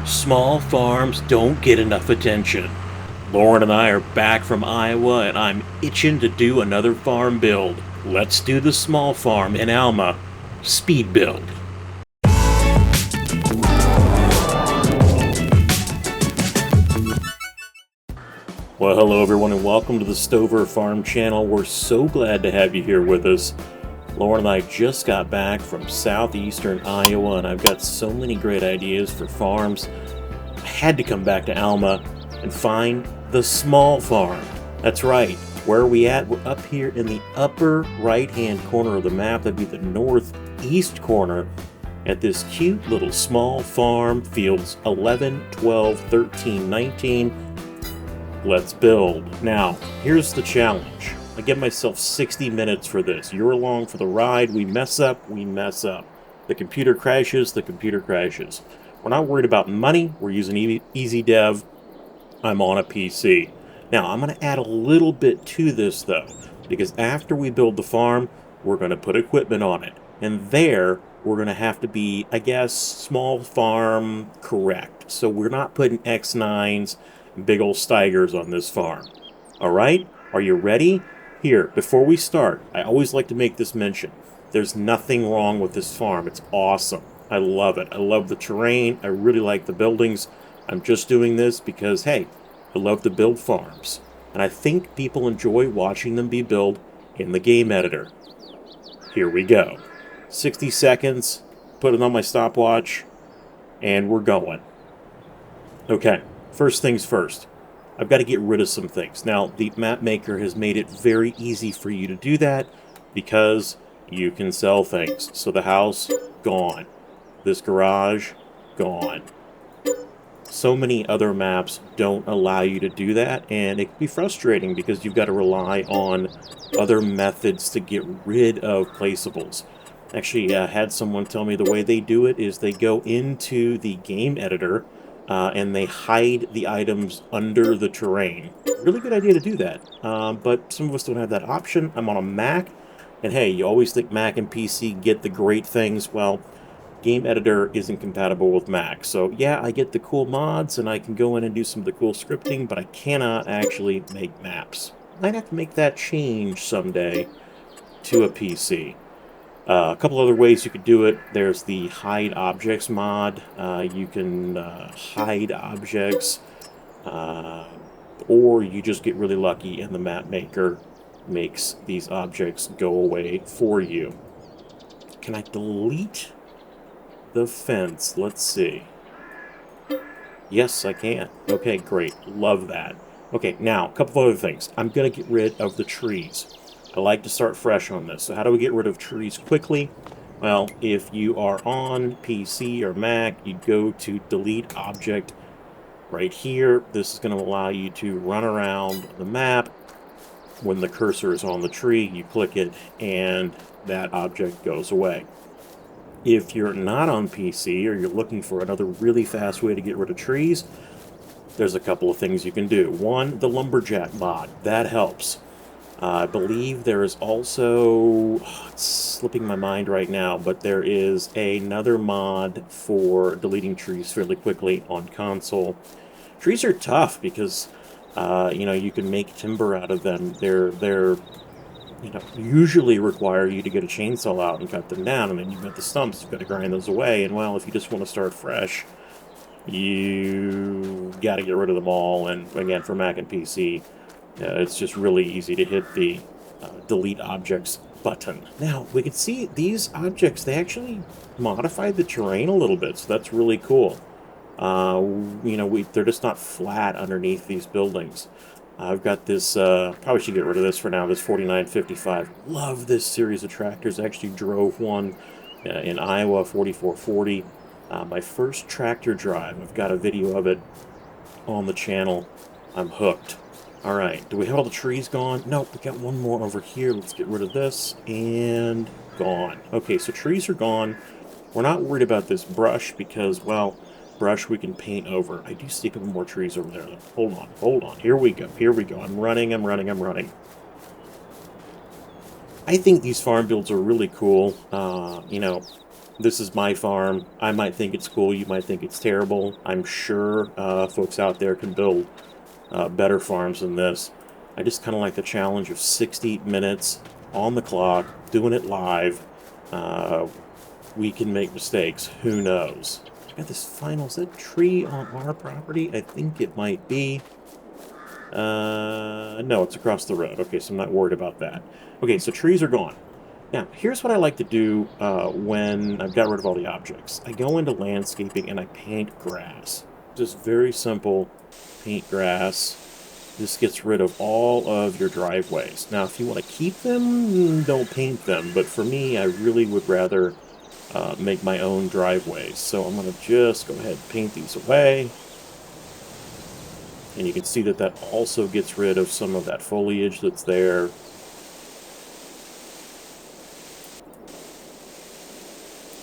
Small farms don't get enough attention. Lauren and I are back from Iowa, and I'm itching to do another farm build. Let's do the small farm in Alma. Speed build. Well, hello everyone, and welcome to the Stover Farm channel. We're so glad to have you here with us. Lauren and I just got back from southeastern Iowa, and I've got so many great ideas for farms. I had to come back to Alma and find the small farm. That's right. Where are we at? We're up here in the upper right-hand corner of the map. That'd be the northeast corner at this cute little small farm, fields 11, 12, 13, 19. Let's build. Now, here's the challenge. I give myself 60 minutes for this. You're along for the ride. We mess up, we mess up. The computer crashes, the computer crashes. We're not worried about money. We're using Easy Dev. I'm on a PC. Now, I'm going to add a little bit to this, though, because after we build the farm, we're going to put equipment on it. And there, we're going to have to be, I guess, small farm correct. So we're not putting X9s, big old Steigers on this farm. All right? Are you ready? Here, before we start, I always like to make this mention. There's nothing wrong with this farm. It's awesome. I love it. I love the terrain. I really like the buildings. I'm just doing this because, hey, I love to build farms. And I think people enjoy watching them be built in the game editor. Here we go. 60 seconds. Put it on my stopwatch. And we're going. Okay. First things first, I've got to get rid of some things. Now, the map maker has made it very easy for you to do that because you can sell things. So the house, gone. This garage, gone. So many other maps don't allow you to do that, and it can be frustrating because you've got to rely on other methods to get rid of placeables. Actually, I had someone tell me the way they do it is they go into the game editor and they hide the items under the terrain. Really good idea to do that, but some of us don't have that option. I'm on a Mac, and hey, you always think Mac and PC get the great things. Well, Game Editor isn't compatible with Mac, so yeah, I get the cool mods, and I can go in and do some of the cool scripting, but I cannot actually make maps. Might have to make that change someday to a PC. A couple other ways you could do it. There's the hide objects mod. You can hide objects, or you just get really lucky and the map maker makes these objects go away for you. Can I delete the fence? Let's see. Yes, I can. Okay, great. Love that. Okay, now, a couple of other things. I'm going to get rid of the trees. I like to start fresh on this. So how do we get rid of trees quickly? Well, if you are on PC or Mac, you go to Delete Object right here. This is going to allow you to run around the map. When the cursor is on the tree, you click it, and that object goes away. If you're not on PC or you're looking for another really fast way to get rid of trees, there's a couple of things you can do. One, the Lumberjack mod. That helps. I believe there is also, it's slipping my mind right now, but there is another mod for deleting trees fairly quickly on console. Trees are tough because, you can make timber out of them. They're usually require you to get a chainsaw out and cut them down, and then you've got the stumps, you've got to grind those away, and well, if you just want to start fresh, you got to get rid of them all, and again, for Mac and PC, it's just really easy to hit the delete objects button. Now, we can see these objects, they actually modified the terrain a little bit, so that's really cool. They're just not flat underneath these buildings. I've got this, probably should get rid of this for now, this 4955. Love this series of tractors. I actually drove one in Iowa, 4440. My first tractor drive. I've got a video of it on the channel. I'm hooked. All right, do we have all the trees gone? Nope, we got one more over here. Let's get rid of this, and gone. Okay, so trees are gone. We're not worried about this brush because, well, brush we can paint over. I do see a couple more trees over there. Hold on. Here we go. I'm running. I think these farm builds are really cool. This is my farm. I might think it's cool. You might think it's terrible. I'm sure folks out there can build better farms than this. I just kind of like the challenge of 60 minutes on the clock, doing it live. Uh, we can make mistakes. Who knows? I got this final. Is that tree on our property? I think it might be. No, it's across the road. Okay, so I'm not worried about that. Okay, so trees are gone. Now, here's what I like to do when I've got rid of all the objects. I go into landscaping and I paint grass. Just very simple, paint grass. This gets rid of all of your driveways. Now, if you want to keep them, don't paint them. But for me, I really would rather make my own driveways. So I'm going to just go ahead and paint these away. And you can see that that also gets rid of some of that foliage that's there.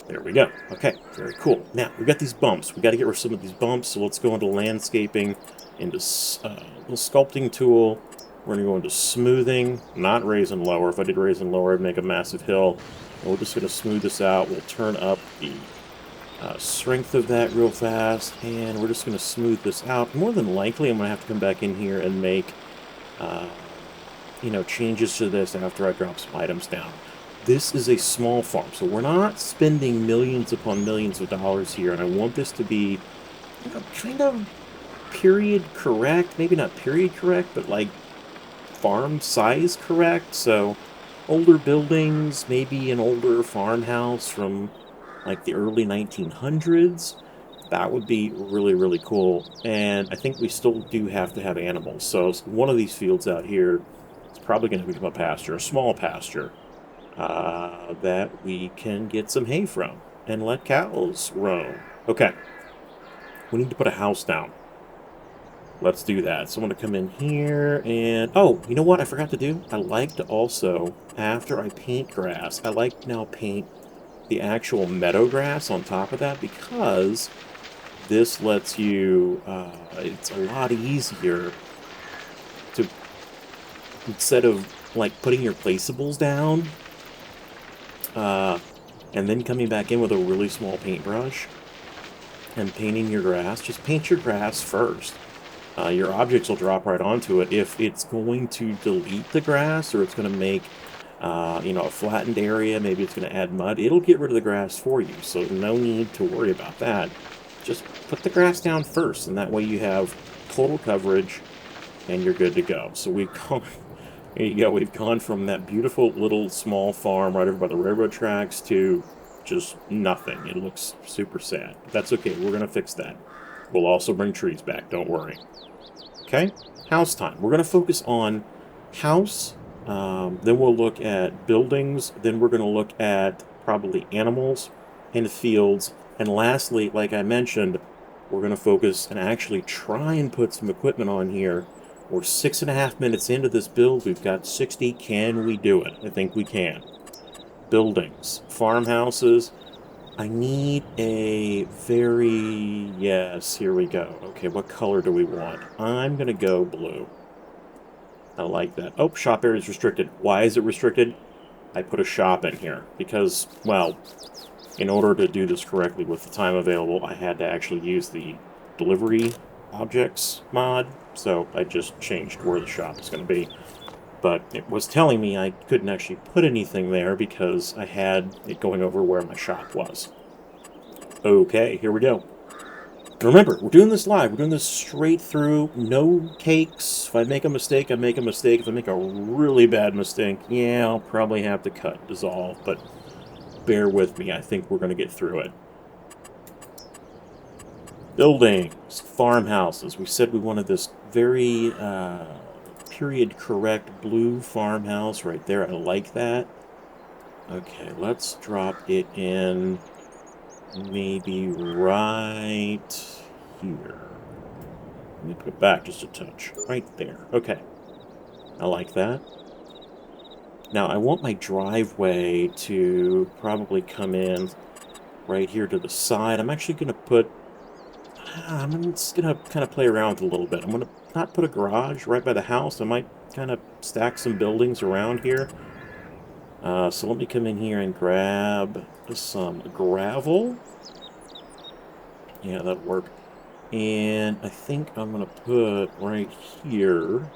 There we go. Okay, very cool. Now, we've got these bumps. We've got to get rid of some of these bumps, so let's go into landscaping, into the sculpting tool. We're going to go into smoothing, not raise and lower. If I did raise and lower, I'd make a massive hill. And we're just going to smooth this out. We'll turn up the strength of that real fast, and we're just going to smooth this out. More than likely, I'm going to have to come back in here and make, changes to this after I drop some items down. This is a small farm, so we're not spending millions upon millions of dollars here, and I want this to be kind of period correct. Maybe not period correct, but like farm size correct. So older buildings, maybe an older farmhouse from like the early 1900s. That would be really, really cool. And I think we still do have to have animals. So one of these fields out here is probably going to become a pasture, a small pasture. That we can get some hay from and let cows roam. Okay, we need to put a house down. Let's do that. So I'm going to come in here and... Oh, you know what I forgot to do? I like to also, after I paint grass, I like to now paint the actual meadow grass on top of that, because this lets you... it's a lot easier to... Instead of, like, putting your placeables down... and then coming back in with a really small paintbrush and painting your grass. Just paint your grass first. Your objects will drop right onto it. If it's going to delete the grass, or it's going to make, a flattened area, maybe it's going to add mud, it'll get rid of the grass for you. So no need to worry about that. Just put the grass down first, and that way you have total coverage, and you're good to go. So we've gone... There you go. We've gone from that beautiful little small farm right over by the railroad tracks to just nothing. It looks super sad. But that's okay. We're going to fix that. We'll also bring trees back. Don't worry. Okay? House time. We're going to focus on house. Then we'll look at buildings. Then we're going to look at probably animals and fields. And lastly, like I mentioned, we're going to focus and actually try and put some equipment on here. We're 6.5 minutes into this build. We've got 60. Can we do it? I think we can. Buildings. Farmhouses. I need a very... Yes, here we go. Okay, what color do we want? I'm going to go blue. I like that. Oh, shop area is restricted. Why is it restricted? I put a shop in here because, well, in order to do this correctly with the time available, I had to actually use the delivery objects mod. So I just changed where the shop is going to be. But it was telling me I couldn't actually put anything there because I had it going over where my shop was. Okay, here we go. Remember, we're doing this live. We're doing this straight through. No takes. If I make a mistake, I make a mistake. If I make a really bad mistake, yeah, I'll probably have to cut, dissolve. But bear with me. I think we're going to get through it. Buildings, farmhouses. We said we wanted this very period-correct blue farmhouse right there. I like that. Okay, let's drop it in maybe right here. Let me put it back just a touch. Right there. Okay. I like that. Now, I want my driveway to probably come in right here to the side. I'm actually going to put... I'm just going to kind of play around with it a little bit. I'm going to not put a garage right by the house. I might kind of stack some buildings around here. So let me come in here and grab some gravel. Yeah, that'll work. And I think I'm going to put right here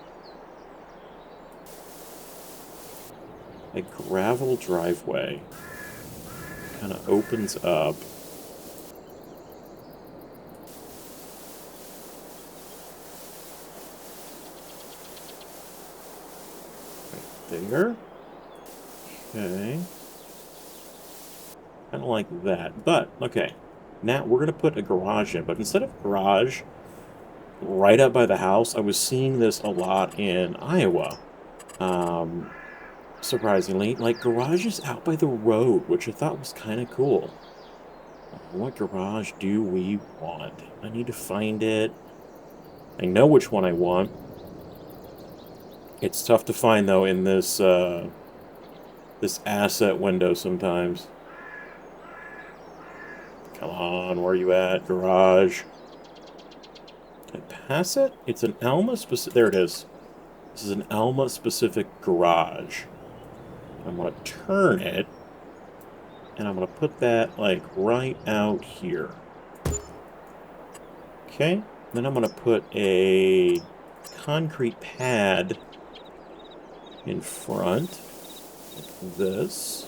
a gravel driveway. Kind of opens up. Right there. Okay. Kind of like that. But, okay. Now we're going to put a garage in. But instead of garage right up by the house, I was seeing this a lot in Iowa. Surprisingly, like garages out by the road, which I thought was kind of cool. What garage do we want? I need to find it. I know which one I want. It's tough to find though in this asset window sometimes. Come on, where are you at? Garage. Did I pass it? It's an Alma specific. There it is. This is an Alma specific garage. I'm gonna turn it, and I'm gonna put that like right out here. Okay. Then I'm gonna put a concrete pad in front. Like this.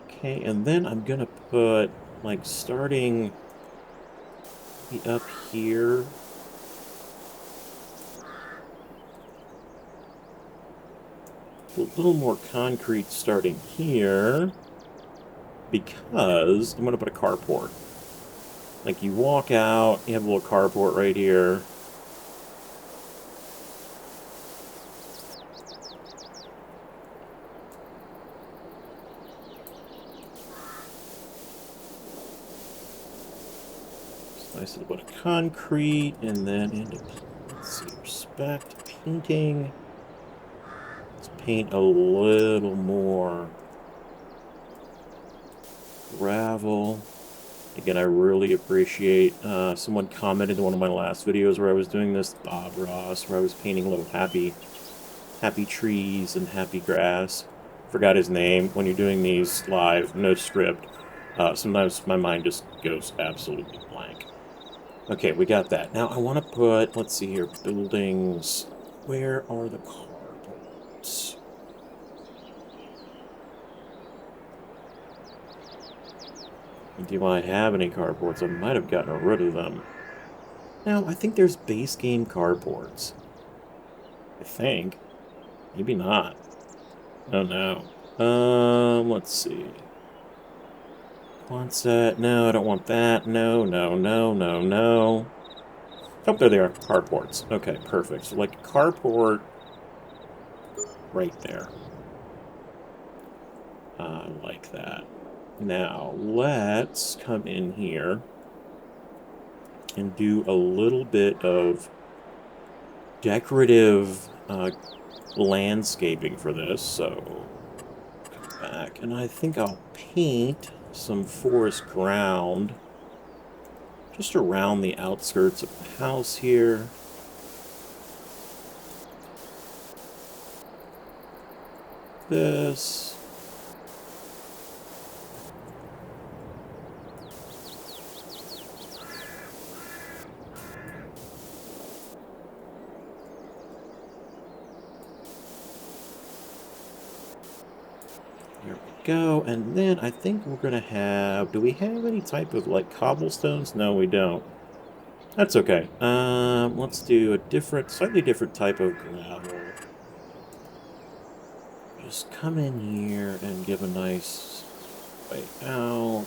Okay, and then I'm gonna put, like, starting up here. A little more concrete starting here. Because I'm gonna put a carport. Like, you walk out, you have a little carport right here. Nice little bit of concrete, and then into, let's see, respect, painting. Let's paint a little more gravel. Again, I really appreciate, someone commented in one of my last videos where I was doing this, Bob Ross, where I was painting little happy trees and happy grass. Forgot his name. When you're doing these live, no script, sometimes my mind just goes absolutely blank. Okay, we got that. Now I want to put, let's see here, buildings. Where are the carports? Do I have any carports? I might have gotten rid of them. Now, I think there's base game carports. I think. Maybe not. Oh no. Let's see. Want that? No, I don't want that. No, no, no, no, no. Oh, there they are. Carports. Okay, perfect. So, like, carport right there. Like that. Now, let's come in here and do a little bit of decorative landscaping for this. So, come back. And I think I'll paint some forest ground just around the outskirts of the house here. This. There we go. And then I think we're going to have... Do we have any type of, like, cobblestones? No, we don't. That's okay. Let's do a different, slightly different type of gravel. Just come in here and give a nice way out.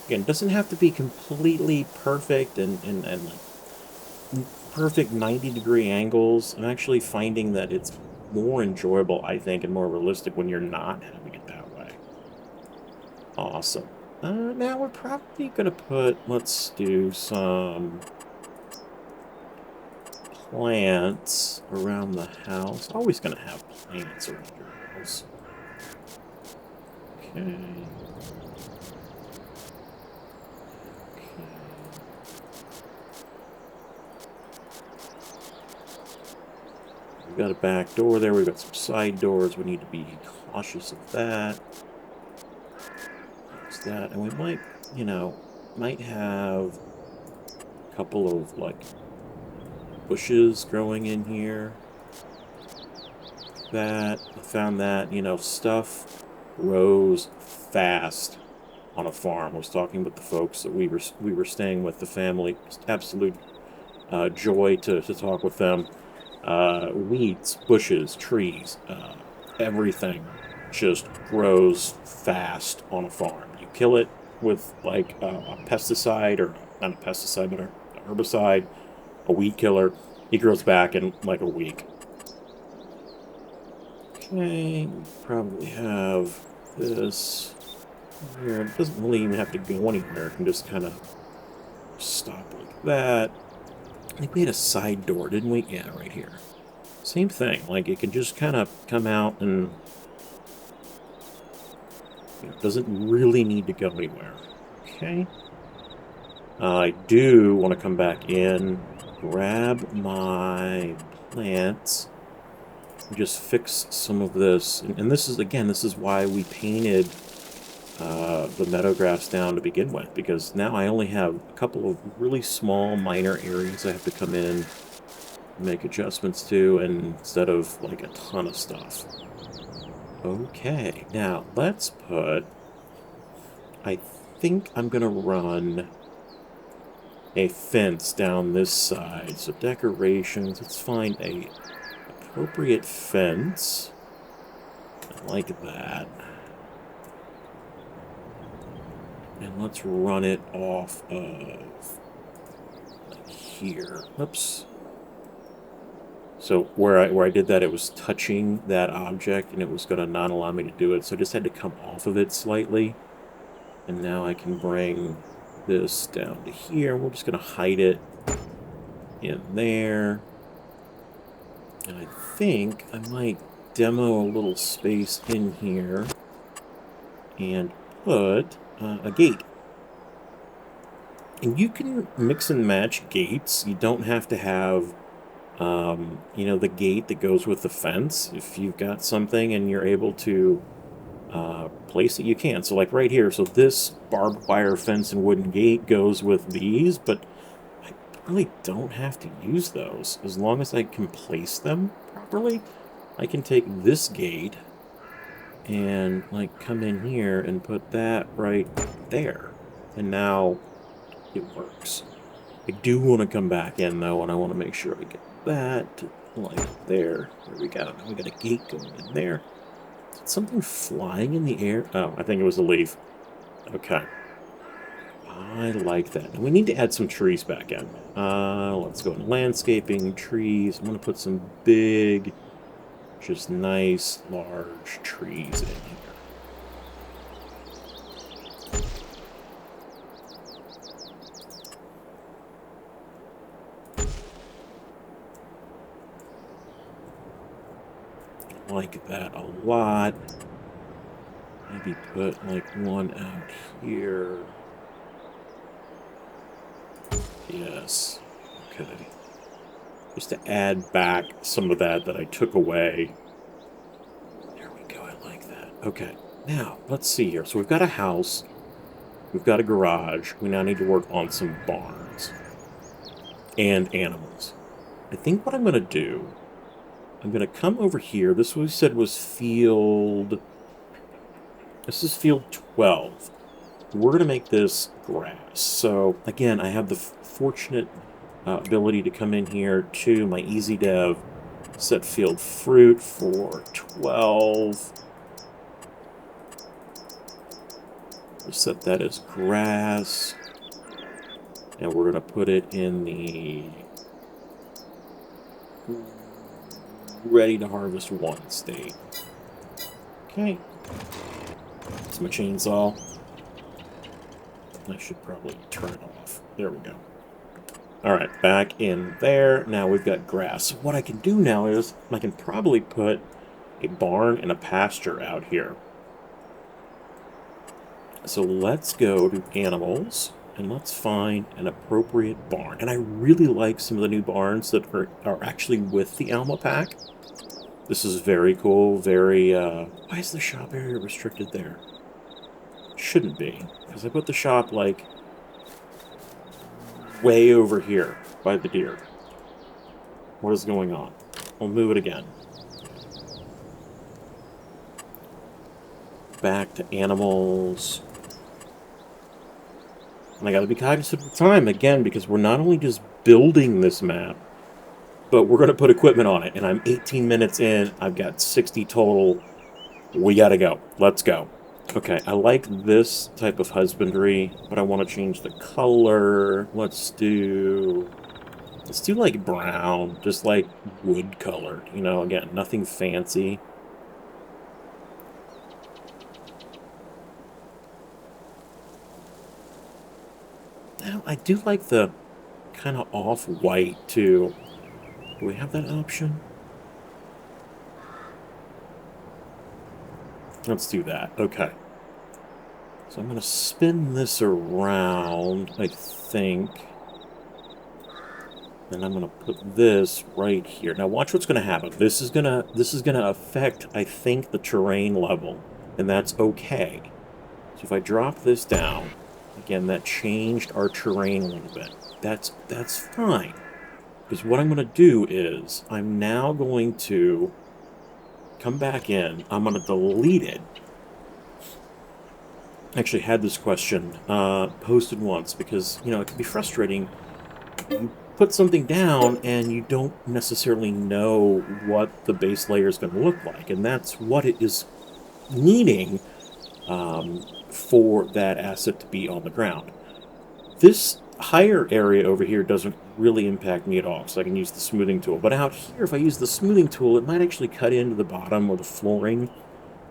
Again, it doesn't have to be completely perfect and like perfect 90-degree angles. I'm actually finding that it's more enjoyable, I think, and more realistic when you're not having it that way. Awesome. Now we're probably going to put, let's do some plants around the house. Always going to have plants around your house. Okay. we've got a back door there. We've got some side doors. We need to be cautious of that. There's that. And we might, you know, might have a couple of, like, bushes growing in here. That. I found that, you know, stuff grows fast on a farm. I was talking with the folks that we were staying with, the family. Just absolute joy to talk with them. Weeds, bushes, trees, everything just grows fast on a farm. You kill it with like a pesticide, or not a pesticide, but a herbicide, a weed killer. It grows back in like a week. Okay, we probably have this here. It doesn't really even have to go anywhere. It can just kind of stop like that. I think we had a side door, didn't we? Yeah, right here. Same thing. Like, it can just kind of come out and, you know, doesn't really need to go anywhere. Okay. I do want to come back in, grab my plants, and just fix some of this. And this is, again, this is why we painted the meadow grass down to begin with, because now I only have a couple of really small minor areas I have to come in, make adjustments to, and instead of like a ton of stuff. Okay, now let's put, I think I'm gonna run a fence down this side. So decorations, let's find a appropriate fence. I like that. And let's run it off of like here. Oops. So where I did that, it was touching that object, and it was going to not allow me to do it. So I just had to come off of it slightly. And now I can bring this down to here. We're just going to hide it in there. And I think I might demo a little space in here and put a gate. And you can mix and match gates. You don't have to have, you know, the gate that goes with the fence. If you've got something and you're able to place it, you can. So like right here, so this barbed wire fence and wooden gate goes with these, but I really don't have to use those. As long as I can place them properly, I can take this gate and like come in here and put that right there. And now it works. I do want to come back in though, and I want to make sure I get that like there. There we go. Now we got a gate going in there. Is something flying in the air? Oh, I think it was a leaf. Okay. I like that. And we need to add some trees back in. Let's go into landscaping, trees. I'm going to put some big, just nice, large trees in here. Like that a lot. Maybe put like one out here. Yes. Okay. Just to add back some of that I took away. There we go. I like that. Okay. Now, let's see here. So we've got a house. We've got a garage. We now need to work on some barns. And animals. I think what I'm going to do, I'm going to come over here. This we said was field... This is field 12. We're going to make this grass. So, again, I have the fortunate ability to come in here to my easy dev, set field fruit for 12. We'll set that as grass. And we're going to put it in the ready to harvest 1 state. Okay. That's my chainsaw. I should probably turn it off. There we go. Alright, back in there. Now we've got grass. So what I can do now is I can probably put a barn and a pasture out here. So let's go to animals. and let's find an appropriate barn. And I really like some of the new barns that are actually with the Alma pack. This is very cool, very, why is the shop area restricted there? Shouldn't be, because I put the shop, like, way over here by the deer. What is going on? I'll move it again. Back to animals. And I gotta be cognizant of the time, again, because we're not only just building this map, but we're gonna put equipment on it. And I'm 18 minutes in, I've got 60 total. We gotta go. Let's go. Okay, I like this type of husbandry, but I want to change the color. Let's do like brown, just like wood colored, you know, again, nothing fancy. Now, I do like the kind of off-white, too. Do we have that option? Let's do that. Okay. So I'm going to spin this around, I think. And I'm going to put this right here. Now watch what's going to happen. This is going to affect, I think, the terrain level, and that's okay. So if I drop this down, again, that changed our terrain a little bit. That's fine. Because what I'm going to do is I'm now going to come back in. I'm going to delete it. I actually had this question posted once because, you know, it can be frustrating. You put something down and you don't necessarily know what the base layer is going to look like, and that's what it is needing for that asset to be on the ground. This higher area over here doesn't really impact me at all, so I can use the smoothing tool. But out here, if I use the smoothing tool, it might actually cut into the bottom or the flooring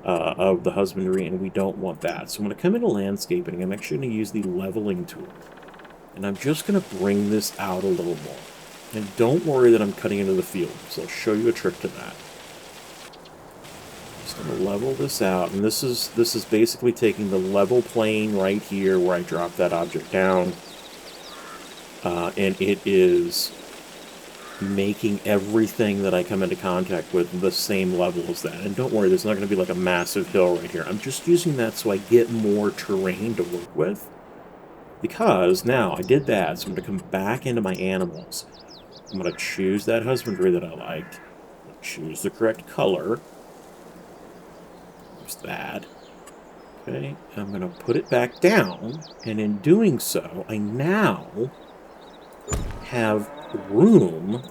of the husbandry, and we don't want that. So I'm going to come into landscaping, and I'm actually going to use the leveling tool. And I'm just going to bring this out a little more. And don't worry that I'm cutting into the field, so I'll show you a trick to that. Just going to level this out, and this is basically taking the level plane right here where I dropped that object down, and it is making everything that I come into contact with the same level as that. And don't worry, there's not going to be like a massive hill right here. I'm just using that so I get more terrain to work with. Because now I did that, so I'm going to come back into my animals. I'm going to choose that husbandry that I liked. Choose the correct color. There's that. Okay, I'm going to put it back down, and in doing so, I now have room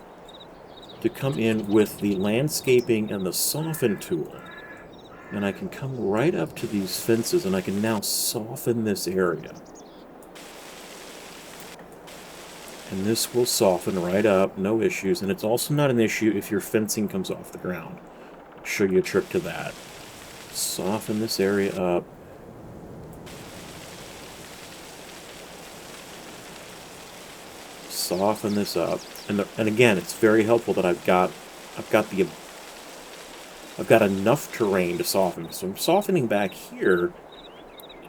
to come in with the landscaping and the soften tool. And I can come right up to these fences, and I can now soften this area. And this will soften right up, no issues. And it's also not an issue if your fencing comes off the ground. I'll show you a trick to that. Soften this area up. Soften this up. And again, it's very helpful that I've got enough terrain to soften. So I'm softening back here.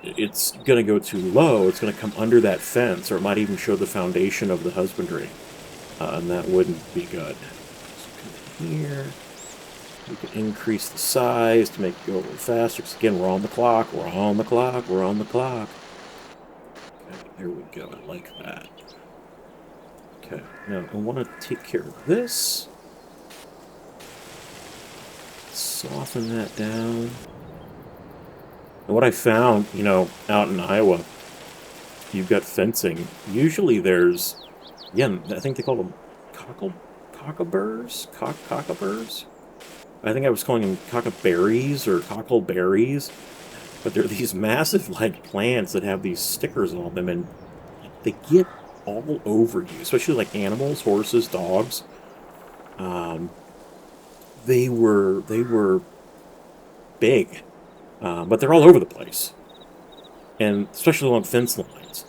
It's going to go too low. It's going to come under that fence, or it might even show the foundation of the husbandry. And that wouldn't be good. So come here. We can increase the size to make it go a little faster. Because again, we're on the clock. We're on the clock. We're on the clock. Okay, there we go. I like that. Okay, now I want to take care of this. Soften that down. And what I found, you know, out in Iowa, you've got fencing. Usually there's, again, I think they call them cockleburrs? Cockleburrs? I think I was calling them cockaberries or cockleberries. But they're these massive, like, plants that have these stickers on them, and they get all over you, especially like animals, horses, dogs. They were big. But they're all over the place. And especially along fence lines.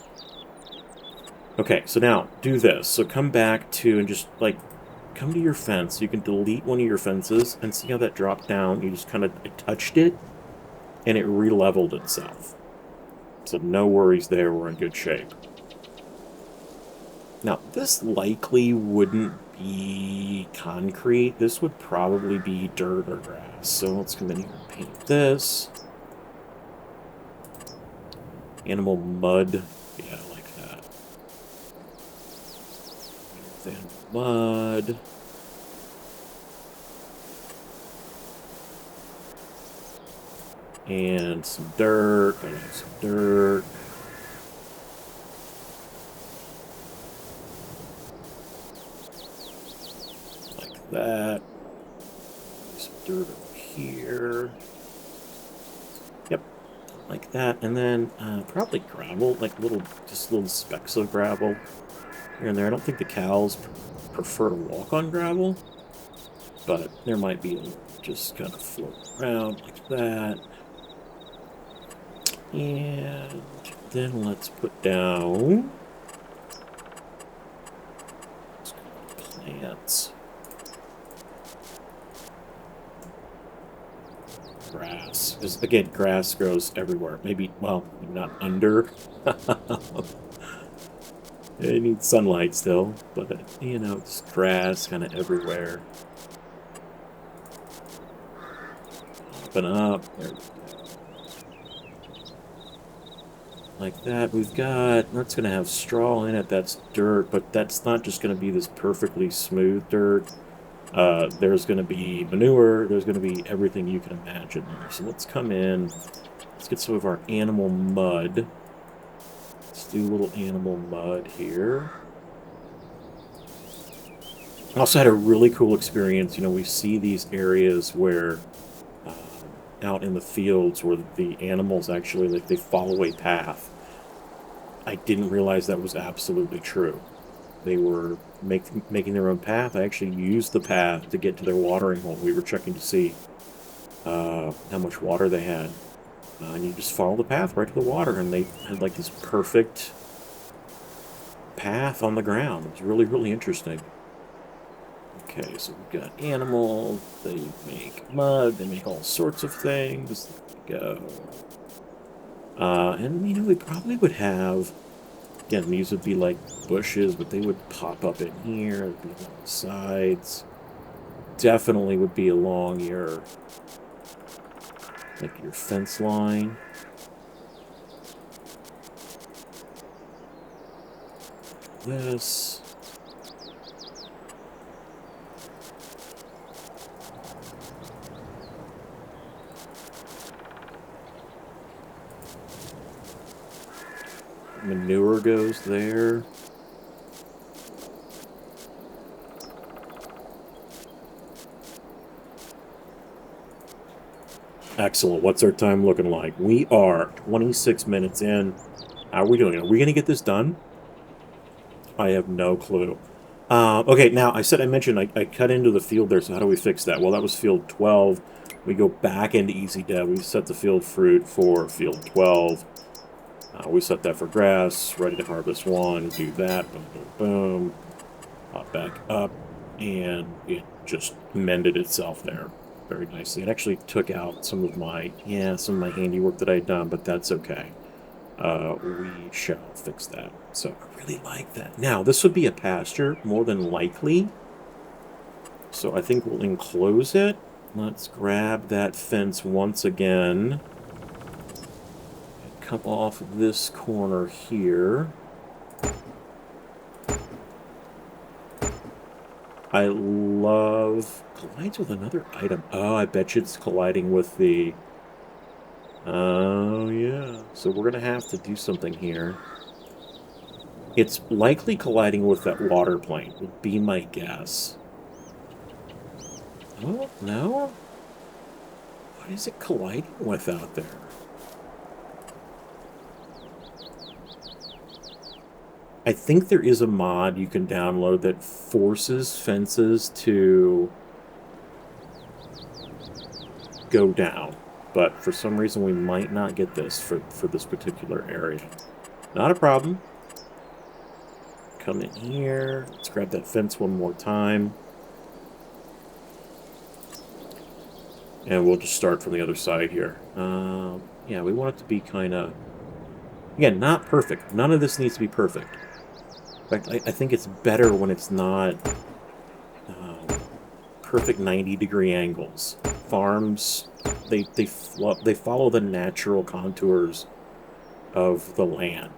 Okay, so now, do this. So come back to, and just, like, come to your fence. You can delete one of your fences, and see how that dropped down? You just kind of touched it, and it re-leveled itself. So no worries there, we're in good shape. Now, this likely wouldn't be concrete. This would probably be dirt or grass. So let's come in here and paint this. Animal mud. Yeah, I like that. Then mud. And some dirt. I like some dirt. Like that. Some dirt over here. Yep, like that. And then probably gravel, like just little specks of gravel here and there. I don't think the cows prefer to walk on gravel, but there might be just kind of float around like that. And then let's put down plants. Grass. Because, again, grass grows everywhere. Maybe, well, not under. It needs sunlight still, but, you know, it's grass kind of everywhere. Up and up. There we go. Like that. We've got, that's going to have straw in it. That's dirt, but that's not just going to be this perfectly smooth dirt. There's going to be manure. There's going to be everything you can imagine there. So let's come in. Let's get some of our animal mud. Let's do a little animal mud here. I also had a really cool experience. You know, we see these areas where out in the fields where the animals actually, like, they follow a path. I didn't realize that was absolutely true. They were making their own path. I actually used the path to get to their watering hole. We were checking to see how much water they had. And you just follow the path right to the water, and they had like this perfect path on the ground. It was really, really interesting. Okay, so we've got animals, they make mud, they make all sorts of things. There we go. And, you know, we probably would have, again, these would be like bushes, but they would pop up in here, they'd be along the sides. Definitely would be along your, like, your fence line. This. Manure goes there. Excellent. What's our time looking like? We are 26 minutes in. How are we doing? Are we going to get this done? I have no clue. Okay, now, I mentioned I cut into the field there, so how do we fix that? Well, that was field 12. We go back into Easy Dev. We set the field fruit for field 12. We set that for grass, ready to harvest 1, do that, boom, boom, boom. Pop back up, and it just mended itself there very nicely. It actually took out some of my handiwork that I had done, but that's okay. We shall fix that. So I really like that. Now, this would be a pasture, more than likely. So I think we'll enclose it. Let's grab that fence once again. Come off this corner here. I love... Collides with another item. Oh, I bet you it's colliding with the... Oh, yeah. So we're going to have to do something here. It's likely colliding with that water plane, would be my guess. Oh, no? What is it colliding with out there? I think there is a mod you can download that forces fences to go down. But for some reason, we might not get this for this particular area. Not a problem. Come in here. Let's grab that fence one more time. And we'll just start from the other side here. Yeah, we want it to be kind of... Again, not perfect. None of this needs to be perfect. In fact, I think it's better when it's not perfect 90-degree angles. Farms, they follow the natural contours of the land.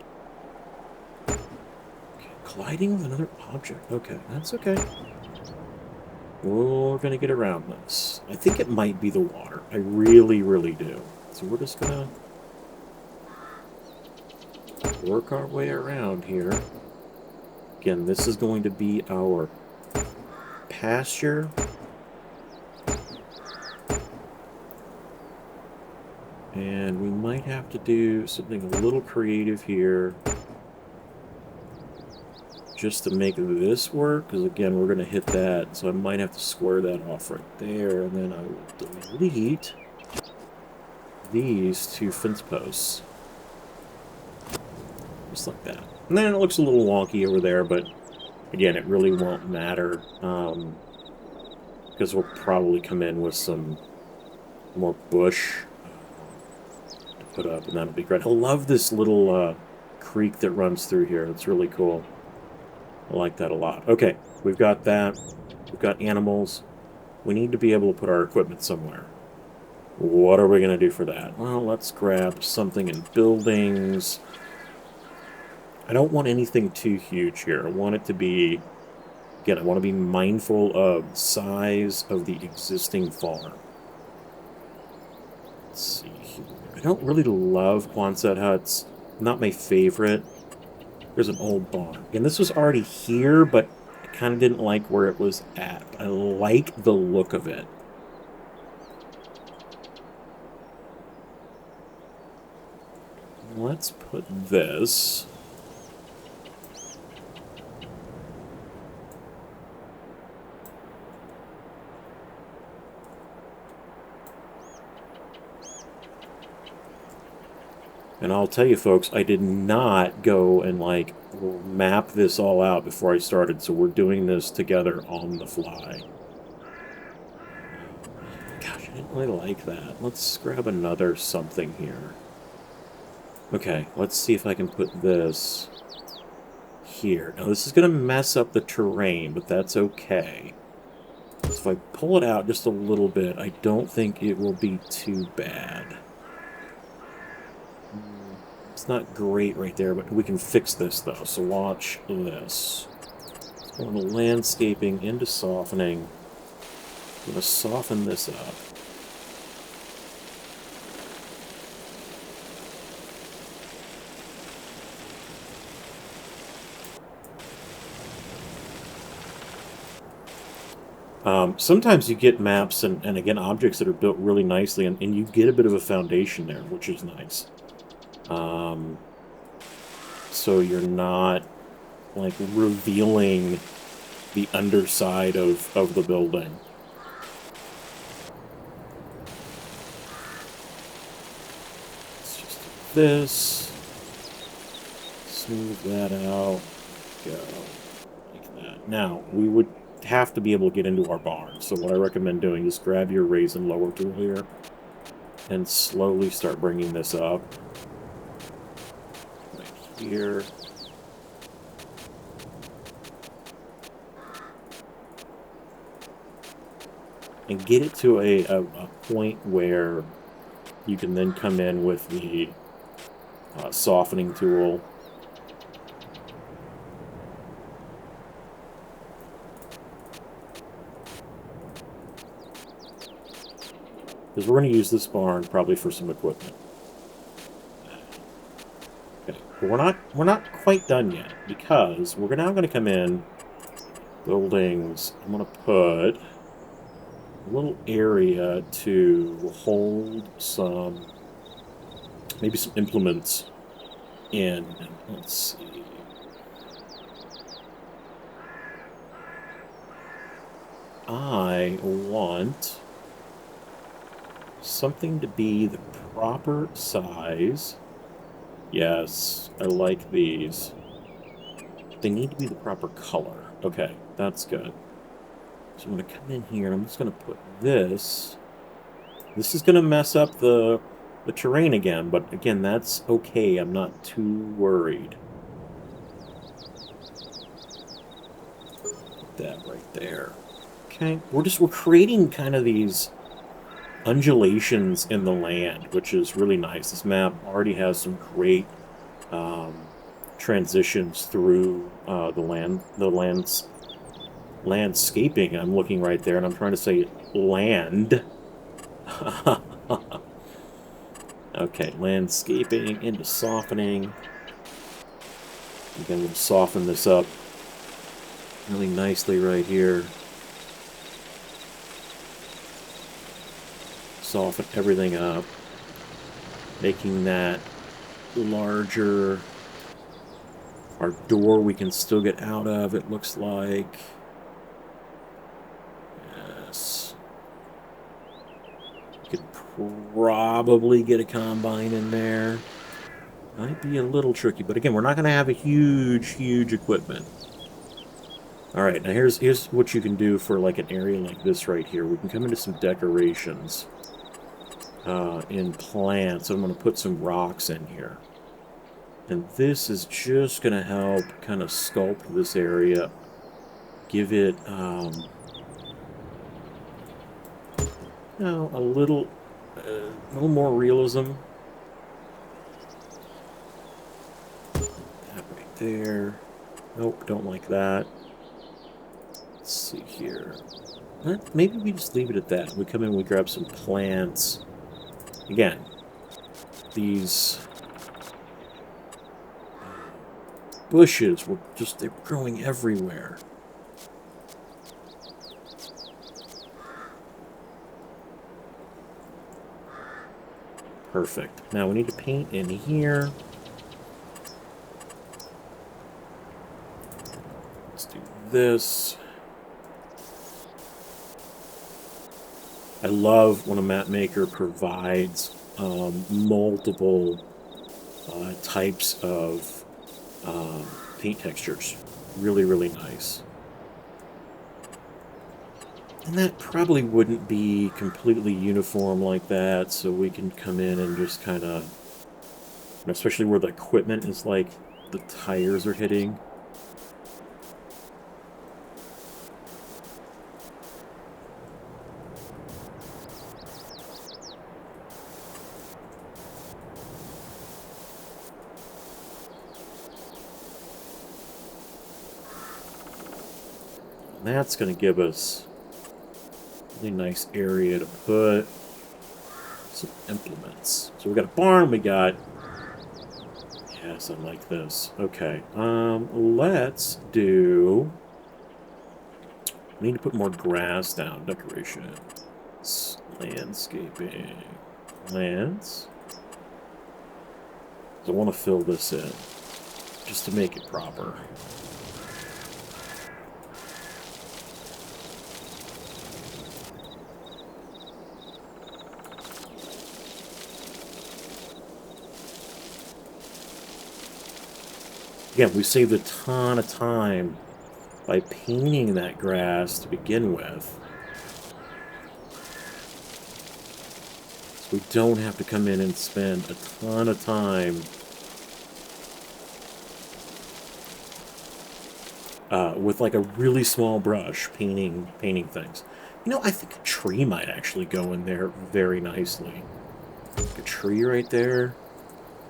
Okay, colliding with another object. Okay, that's okay. We're gonna get around this. I think it might be the water. I really, really do. So we're just gonna work our way around here. Again, this is going to be our pasture. And we might have to do something a little creative here just to make this work, because again, we're going to hit that, so I might have to square that off right there, and then I will delete these two fence posts. Just like that. And then it looks a little wonky over there, but again, it really won't matter, because we'll probably come in with some more bush to put up, and that'll be great. I love this little creek that runs through here. It's really cool. I like that a lot. Okay, we've got that. We've got animals. We need to be able to put our equipment somewhere. What are we going to do for that? Well, let's grab something in buildings. I don't want anything too huge here. I want it to be... Again, I want to be mindful of the size of the existing farm. Let's see here. I don't really love Quonset huts. Not my favorite. There's an old barn. And this was already here, but I kind of didn't like where it was at. I like the look of it. Let's put this... And I'll tell you, folks, I did not go and, like, map this all out before I started, so we're doing this together on the fly. Gosh, I didn't really like that. Let's grab another something here. Okay, let's see if I can put this here. Now, this is going to mess up the terrain, but that's okay. So if I pull it out just a little bit, I don't think it will be too bad. It's not great right there, but we can fix this, though, so watch this. Going to landscaping into softening. I'm going to soften this up. Sometimes you get maps and again, objects that are built really nicely, and you get a bit of a foundation there, which is nice. So you're not, like, revealing the underside of the building. Let's just do this. Smooth that out. Go. Like that. Now, we would have to be able to get into our barn. So what I recommend doing is grab your raise and lower tool here and slowly start bringing this up. Right here. And get it to a point where you can then come in with the softening tool. Because we're going to use this barn probably for some equipment. Okay, but we're not quite done yet, because we're now going to come in buildings. I'm going to put a little area to hold some, maybe some implements in. Let's see. I want something to be the proper size. Yes, I like these. They need to be the proper color. Okay, that's good. So I'm going to come in here, and I'm just going to put this. This is going to mess up the terrain again, but again, that's okay. I'm not too worried. There. Okay. We're creating kind of these undulations in the land, which is really nice. This map already has some great um, transitions through landscaping. I'm looking right there, and I'm trying to say land. Okay, landscaping into softening. Again, we'll soften this up really nicely right here. Soften everything up, making that larger. Our door we can still get out of, it looks like. Yes. Could probably get a combine in there. Might be a little tricky, but again, we're not going to have a huge equipment. All right, now here's what you can do for like an area like this right here. We can come into some decorations in plants. I'm going to put some rocks in here. And this is just going to help kind of sculpt this area. Give it, a little more realism. That right there. Nope, don't like that. Let's see here. Maybe we just leave it at that. We come in, we grab some plants. Again, these bushes they're growing everywhere. Perfect. Now we need to paint in here. Let's do this. I love when a map maker provides multiple types of paint textures. Really nice. And that probably wouldn't be completely uniform like that, so we can come in and just kind of, especially where the equipment is like the tires are hitting. And that's going to give us a really nice area to put some implements. So we got a barn, we got... Yes, I like this. Okay, let's do... We need to put more grass down. Decoration. Landscaping. Lands. So I want to fill this in, just to make it proper. Again, we saved a ton of time by painting that grass to begin with. So we don't have to come in and spend a ton of time with like a really small brush painting things. You know, I think a tree might actually go in there very nicely. Like a tree right there.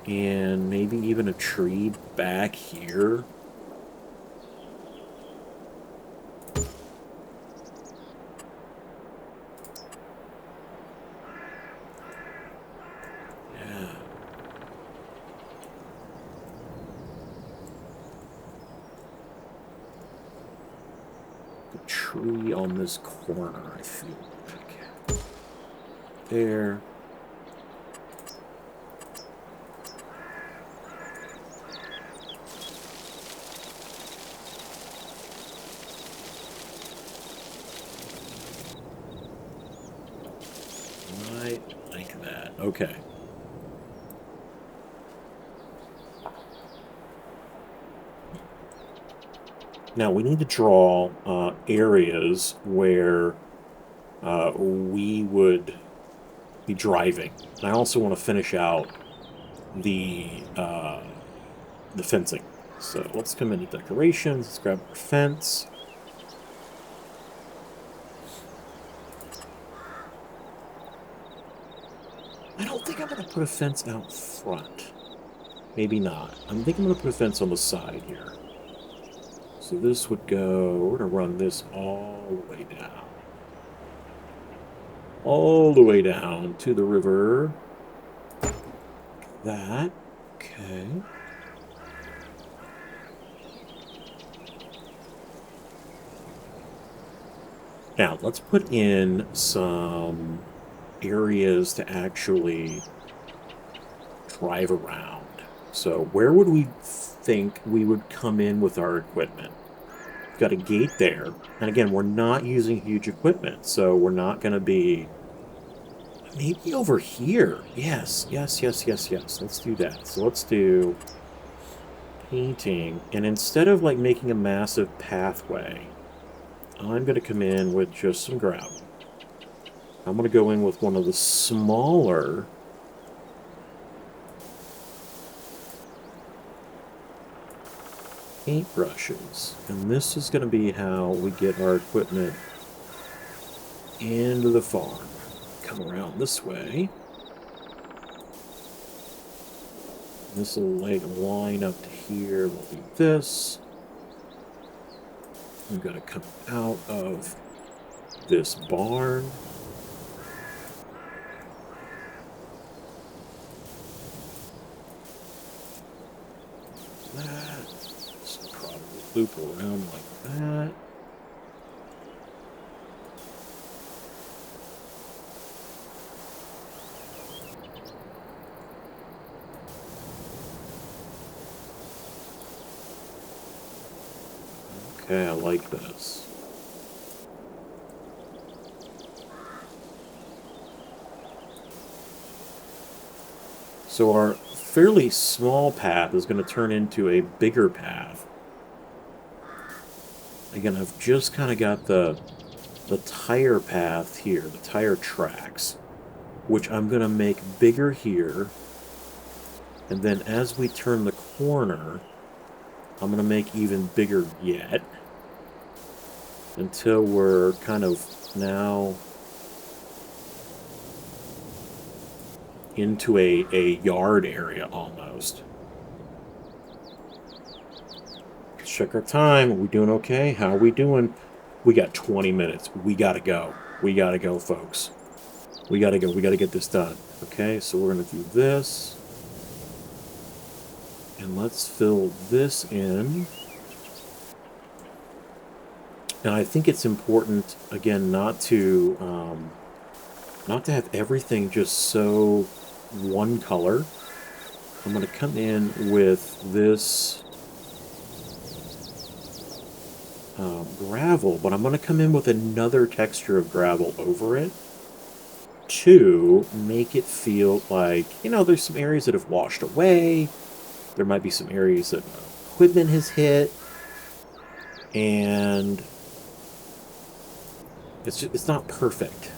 And maybe even a tree back here. Yeah. The tree on this corner, I feel like. There. Okay. Now we need to draw areas where we would be driving. And I also want to finish out the fencing. So let's come into decorations. Let's grab our fence. put a fence out front. Maybe not. I'm thinking I'm going to put a fence on the side here. So this would go, we're going to run this all the way down. All the way down to the river. Like that. Okay. Now, let's put in some areas to actually drive around. So where would we think we would come in with our equipment? We've got a gate there. And again, we're not using huge equipment, so we're not going to be... Maybe over here. Yes, yes, yes, yes, yes. Let's do that. So let's do painting. And instead of like making a massive pathway, I'm going to come in with just some gravel. I'm going to go in with one of the smaller paintbrushes. And this is going to be how we get our equipment into the farm. Come around this way. This will line up to here. We'll do this. I'm going to come out of this barn. That. This will probably loop around like that. Okay, I like this. So our fairly small path is going to turn into a bigger path. Again, I've just kind of got the tire path here, the tire tracks, which I'm going to make bigger here. And then as we turn the corner, I'm going to make even bigger yet. Until we're kind of now into a yard area almost. Let's check our time. Are we doing okay? How are we doing? We got 20 minutes. We gotta go. We gotta go, folks. We gotta go. We gotta get this done. Okay, so we're gonna do this. And let's fill this in. And I think it's important, again, not to have everything just so one color. I'm going to come in with this gravel, but I'm going to come in with another texture of gravel over it to make it feel like, you know, there's some areas that have washed away. There might be some areas that equipment has hit. And it's not perfect.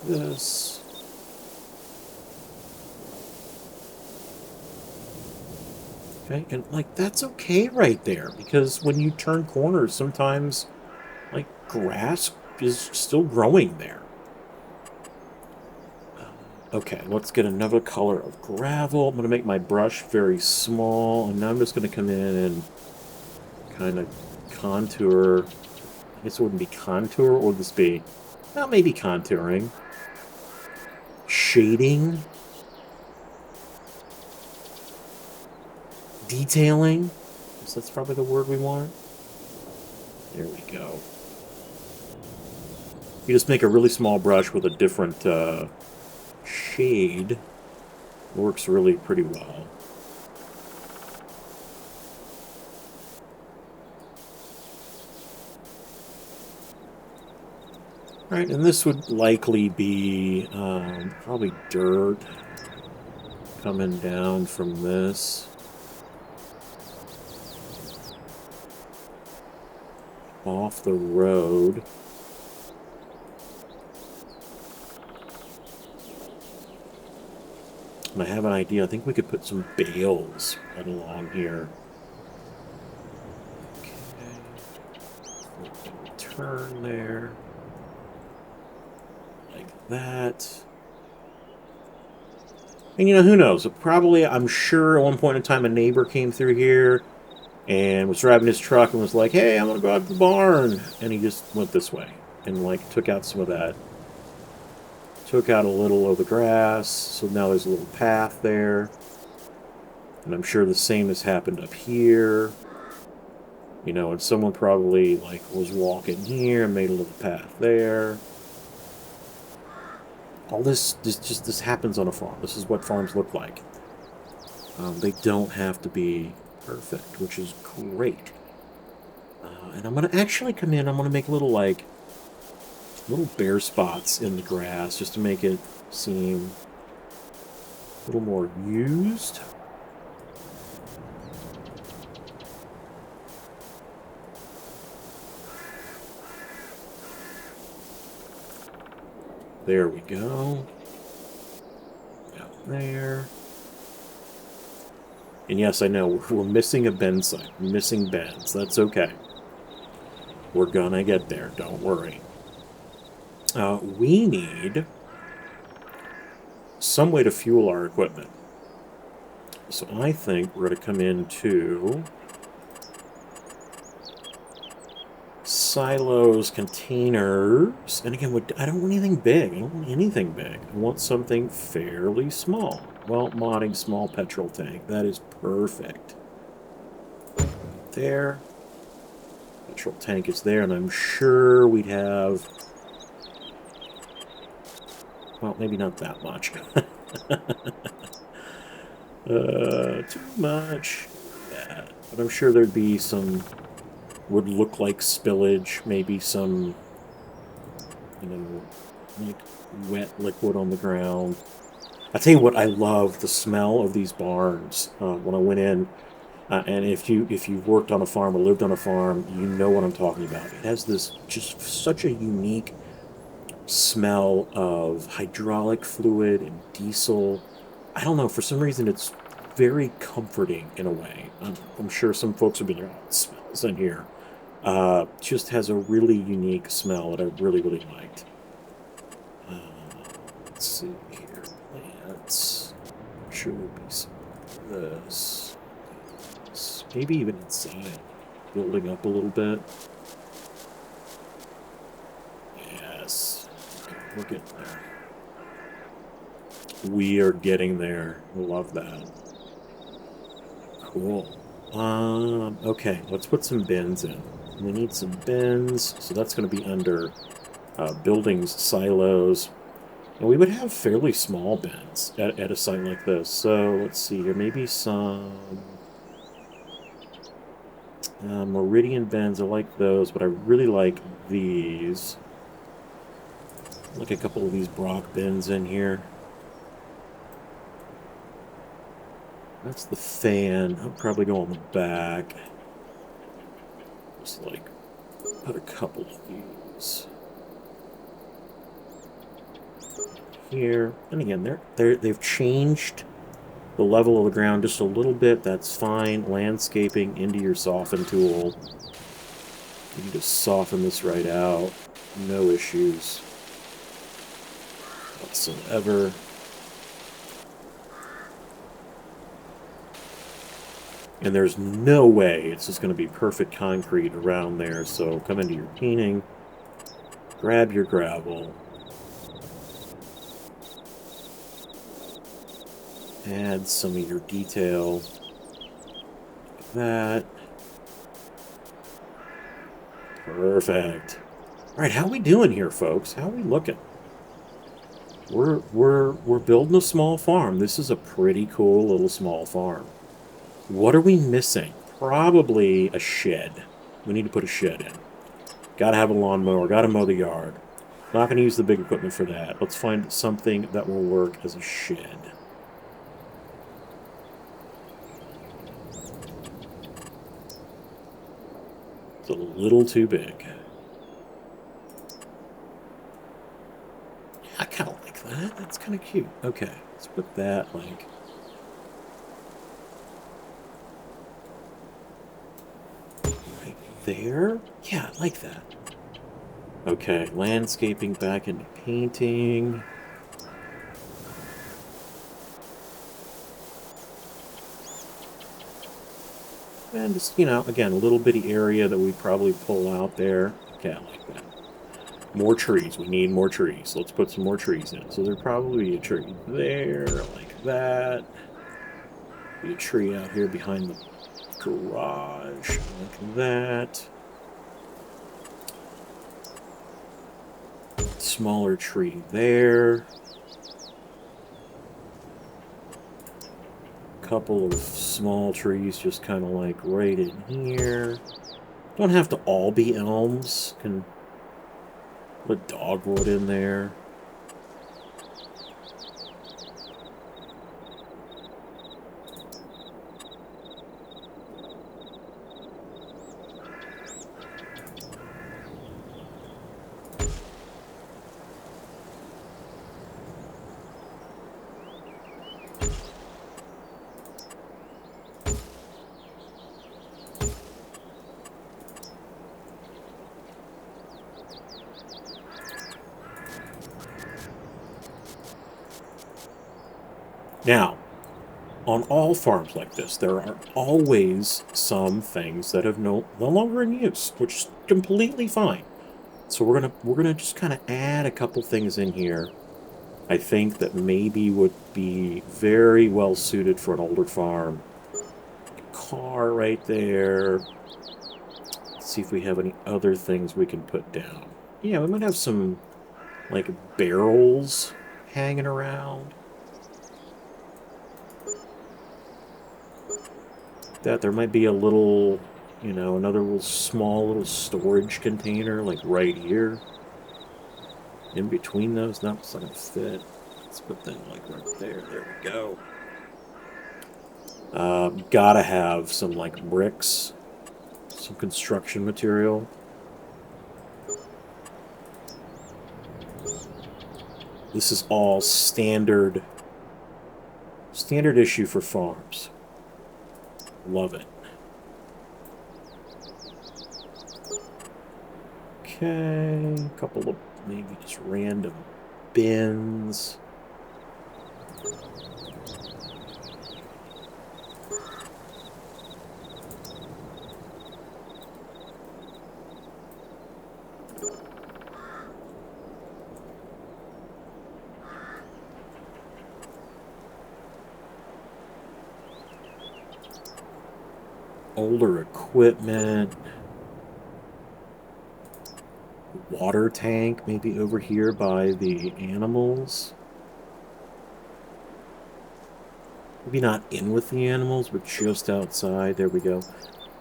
This. Okay, and like that's okay right there, because when you turn corners, sometimes like grass is still growing there. Okay, let's get another color of gravel. I'm going to make my brush very small, and now I'm just going to come in and kind of contour. I guess it wouldn't be contour, or would this be, well, maybe contouring. Shading. Detailing. So that's probably the word we want. There we go. You just make a really small brush with a different shade. Works really pretty well. Alright, and this would likely be probably dirt coming down from this. Off the road. And I have an idea. I think we could put some bales right along here. Okay. Turn there. Like that. And, you know, who knows? Probably, I'm sure at one point in time a neighbor came through here and was driving his truck and was like, hey, I'm going to go out to the barn. And he just went this way and, like, took out some of that. Took out a little of the grass, so now there's a little path there. And I'm sure the same has happened up here. You know, and someone probably, like, was walking here and made a little path there. All this happens on a farm. This is what farms look like. They don't have to be perfect, which is great. And I'm going to actually come in. I'm going to make little bare spots in the grass just to make it seem a little more used. There we go. Out there. And yes, I know, we're missing a bend site. We're missing bends. That's okay. We're gonna get there. Don't worry. We need some way to fuel our equipment. So I think we're going to come into silos, containers, and again, I don't want anything big. I don't want anything big. I want something fairly small. Well, modding small petrol tank. That is perfect. There. Petrol tank is there, and I'm sure we'd have... Well, maybe not that much. Too much. Yeah. But I'm sure there'd be some... Would look like spillage, maybe some, you know, like wet liquid on the ground. I tell you what, I love the smell of these barns. When I went in, and if you've worked on a farm or lived on a farm, you know what I'm talking about. It has this just such a unique smell of hydraulic fluid and diesel. I don't know, for some reason it's very comforting in a way. I'm sure some folks would be like, oh, it smells in here. Just has a really unique smell that I really, really liked. Let's see here. Plants. I'm sure there'll be some of this. Maybe even inside. Building up a little bit. Yes. Okay, we're getting there. We are getting there. Love that. Cool. Okay, let's put some bins in. We need some bins, so that's going to be under buildings, silos. And we would have fairly small bins at a site like this. So let's see here, maybe some Meridian bins. I like those, but I really like these. Like a couple of these Brock bins in here. That's the fan. I'll probably go on the back. Just like put a couple of these here. And again, they've changed the level of the ground just a little bit. That's fine. Landscaping into your soften tool. You can just soften this right out. No issues whatsoever. And there's no way it's just going to be perfect concrete around there. So come into your painting, grab your gravel, add some of your detail, like that. Perfect. All right, how are we doing here, folks? How are we looking? We're building a small farm. This is a pretty cool little small farm. What are we missing? Probably a shed. We need to put a shed in. Gotta have a lawnmower. Gotta mow the yard. Not gonna use the big equipment for that. Let's find something that will work as a shed. It's a little too big. I kind of like that. That's kind of cute. Okay, Let's put that like right there. Yeah, I like that. Okay, landscaping back into painting. And just, you know, again, a little bitty area that we probably pull out there. Okay, I like that. More trees. We need more trees. Let's put some more trees in. So there'd probably be a tree there, like that. Be a tree out here behind the garage, like that. Smaller tree there. Couple of small trees just kind of like right in here. Don't have to all be elms. Can put dogwood in there. Now, on all farms like this, there are always some things that have no longer in use, which is completely fine. So we're gonna just kind of add a couple things in here. I think that maybe would be very well suited for an older farm. Car right there. Let's see if we have any other things we can put down. Yeah, we might have some like barrels hanging around. That there might be a little, you know, another little small little storage container like right here. In between those, no, it's not gonna fit. Let's put that like right there. There we go. Gotta have some like bricks, some construction material. This is all standard issue for farms. Love it. Okay, a couple of maybe just random bins. Older equipment. Water tank maybe over here by the animals. Maybe not in with the animals, but just outside. There we go.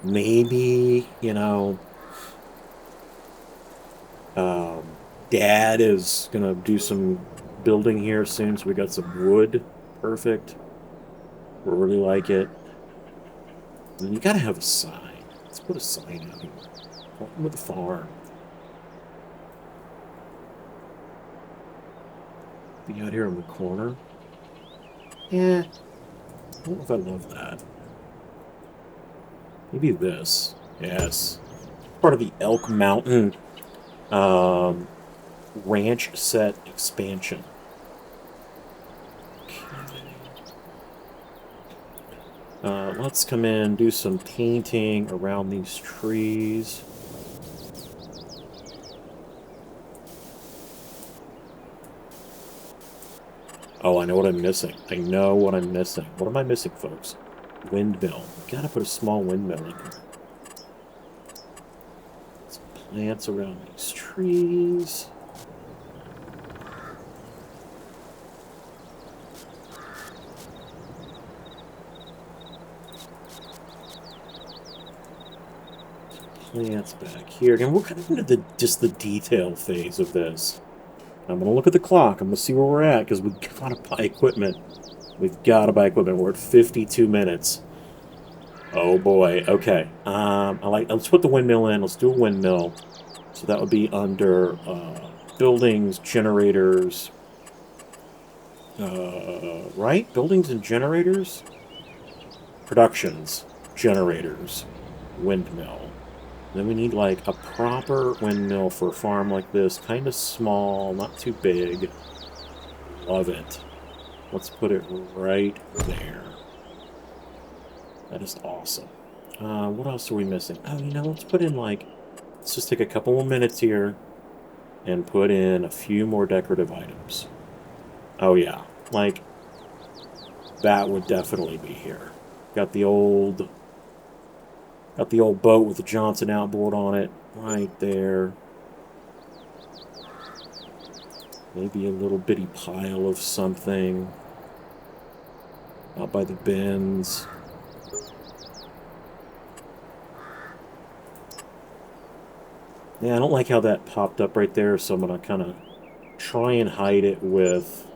Maybe, you know, Dad is going to do some building here soon, so we got some wood. Perfect. We really like it. And you got to have a sign. Let's put a sign out here. Welcome to the farm. Be out here in the corner. Yeah. I don't know if I love that. Maybe this. Yes. Part of the Elk Mountain ranch set expansion. Let's come in, do some painting around these trees. Oh, I know what I'm missing. I know what I'm missing. What am I missing, folks? Windmill. Gotta put a small windmill in here. Some plants around these trees. Plants back here. Again, we're kind of into just the detail phase of this. I'm going to look at the clock. I'm going to see where we're at, because we've got to buy equipment. We've got to buy equipment. We're at 52 minutes. Oh, boy. Okay. Let's put the windmill in. Let's do a windmill. So that would be under buildings, generators. Right? Buildings and generators? Productions. Generators. Windmill. Then we need like a proper windmill for a farm like this. Kind of small, not too big. Love it. Let's put it right there. That is awesome. What else are we missing? Oh, let's put in like... Let's just take a couple more minutes here and put in a few more decorative items. Oh, yeah. Like, that would definitely be here. Got the old boat with the Johnson outboard on it right there. Maybe a little bitty pile of something out by the bins. Yeah, I don't like how that popped up right there, so I'm going to kind of try and hide it with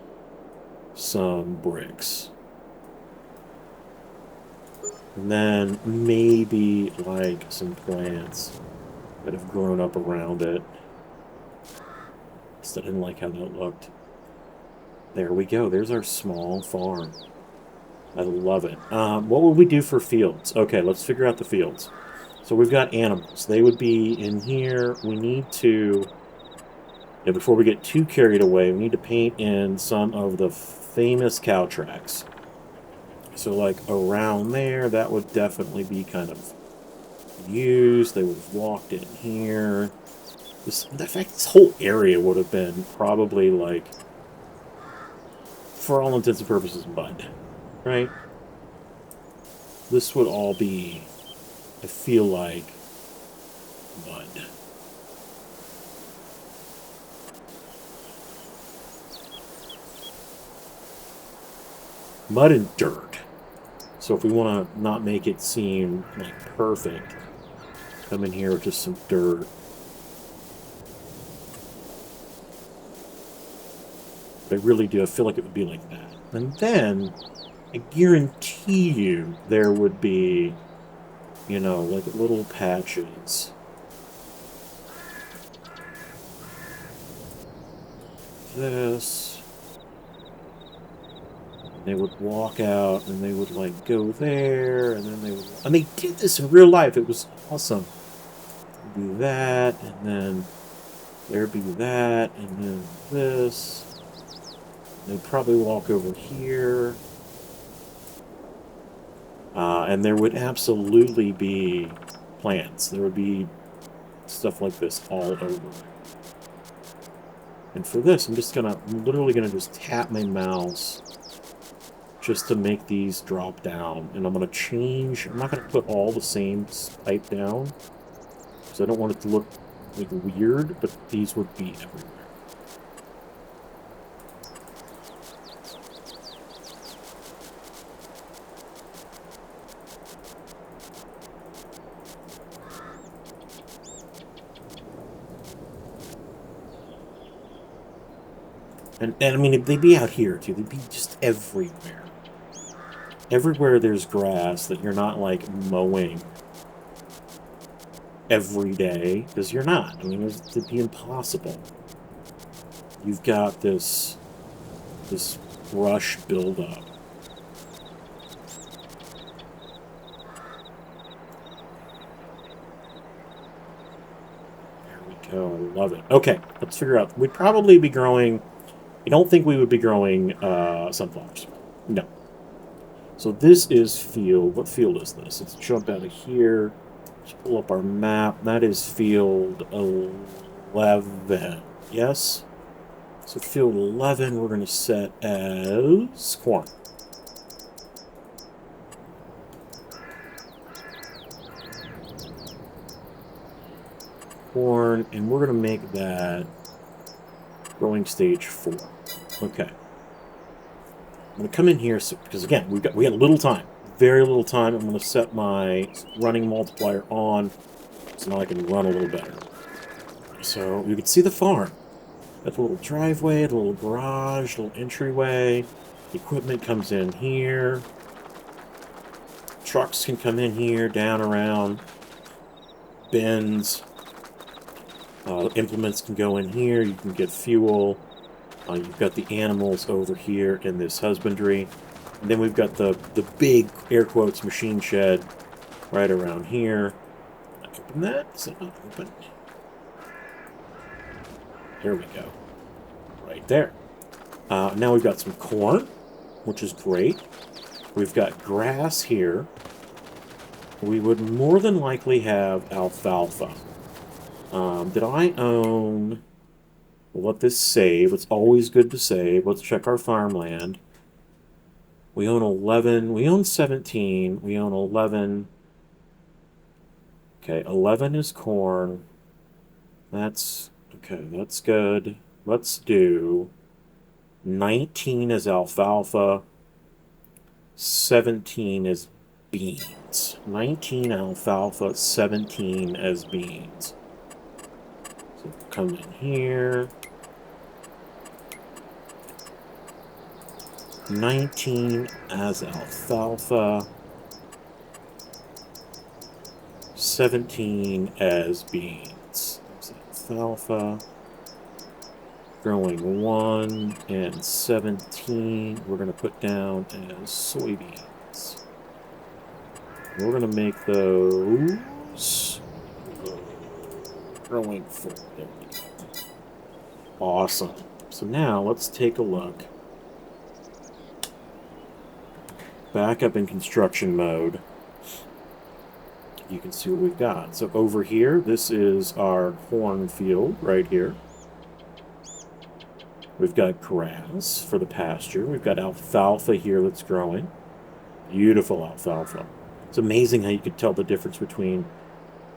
some bricks. And then maybe like some plants that have grown up around it. I didn't like how that looked. There we go. There's our small farm. I love it. What would we do for fields? Okay, let's figure out the fields. So we've got animals. They would be in here. We need to, before we get too carried away, we need to paint in some of the famous cow tracks. So like around there, that would definitely be kind of used. They would have walked in here. In fact, this whole area would have been probably like, for all intents and purposes, mud, right? This would all be, I feel like, mud. Mud and dirt. So if we want to not make it seem like perfect, come in here with just some dirt. I really do. I feel like it would be like that. And then, I guarantee you, there would be, like little patches. This. They would walk out, and they would, like, go there, and then they would... And they did this in real life. It was awesome. Do that, and then there'd be that, and then this. They'd probably walk over here. And there would absolutely be plants. There would be stuff like this all over. And for this, I'm literally gonna just tap my mouse just to make these drop down. And I'm gonna change, I'm not gonna put all the same type down, because I don't want it to look like weird, but these would be everywhere. And I mean, they'd be out here, too. They'd be just everywhere. Everywhere there's grass that you're not, like, mowing every day, because you're not. I mean, it'd be impossible. You've got this brush buildup. There we go. I love it. Okay, let's figure out. We'd probably be growing... I don't think we would be growing sunflowers. No. So this is field. What field is this? Let's jump out of here. Let's pull up our map. That is field 11. Yes? So field 11 we're going to set as corn. Corn, and we're going to make that growing stage 4. Okay. I'm going to come in here, because again, we had a little time. Very little time. I'm going to set my running multiplier on, so now I can run a little better. So you can see the farm. Got the little driveway, the little garage, little entryway. Equipment comes in here. Trucks can come in here, down, around. Bins. Implements can go in here. You can get fuel. You've got the animals over here in this husbandry. And then we've got the big, air quotes, machine shed right around here. Open that. Is it not open? There we go. Right there. Now we've got some corn, which is great. We've got grass here. We would more than likely have alfalfa. Did I own... We'll let this save. It's always good to save. Let's check our farmland. We own 11. We own 17. We own 11. Okay, 11 is corn. That's... Okay, that's good. Let's do... 19 is alfalfa. 17 is beans. 19 alfalfa, 17 as beans. So come in here. 19 as alfalfa. 17 as beans. There's alfalfa. Growing 1 and 17. We're going to put down as soybeans. We're going to make those growing 4. There we go. Awesome. So now let's take a look. Back up in construction mode. You can see what we've got. So over here, this is our cornfield right here. We've got grass for the pasture. We've got alfalfa here that's growing. Beautiful alfalfa. It's amazing how you could tell the difference between,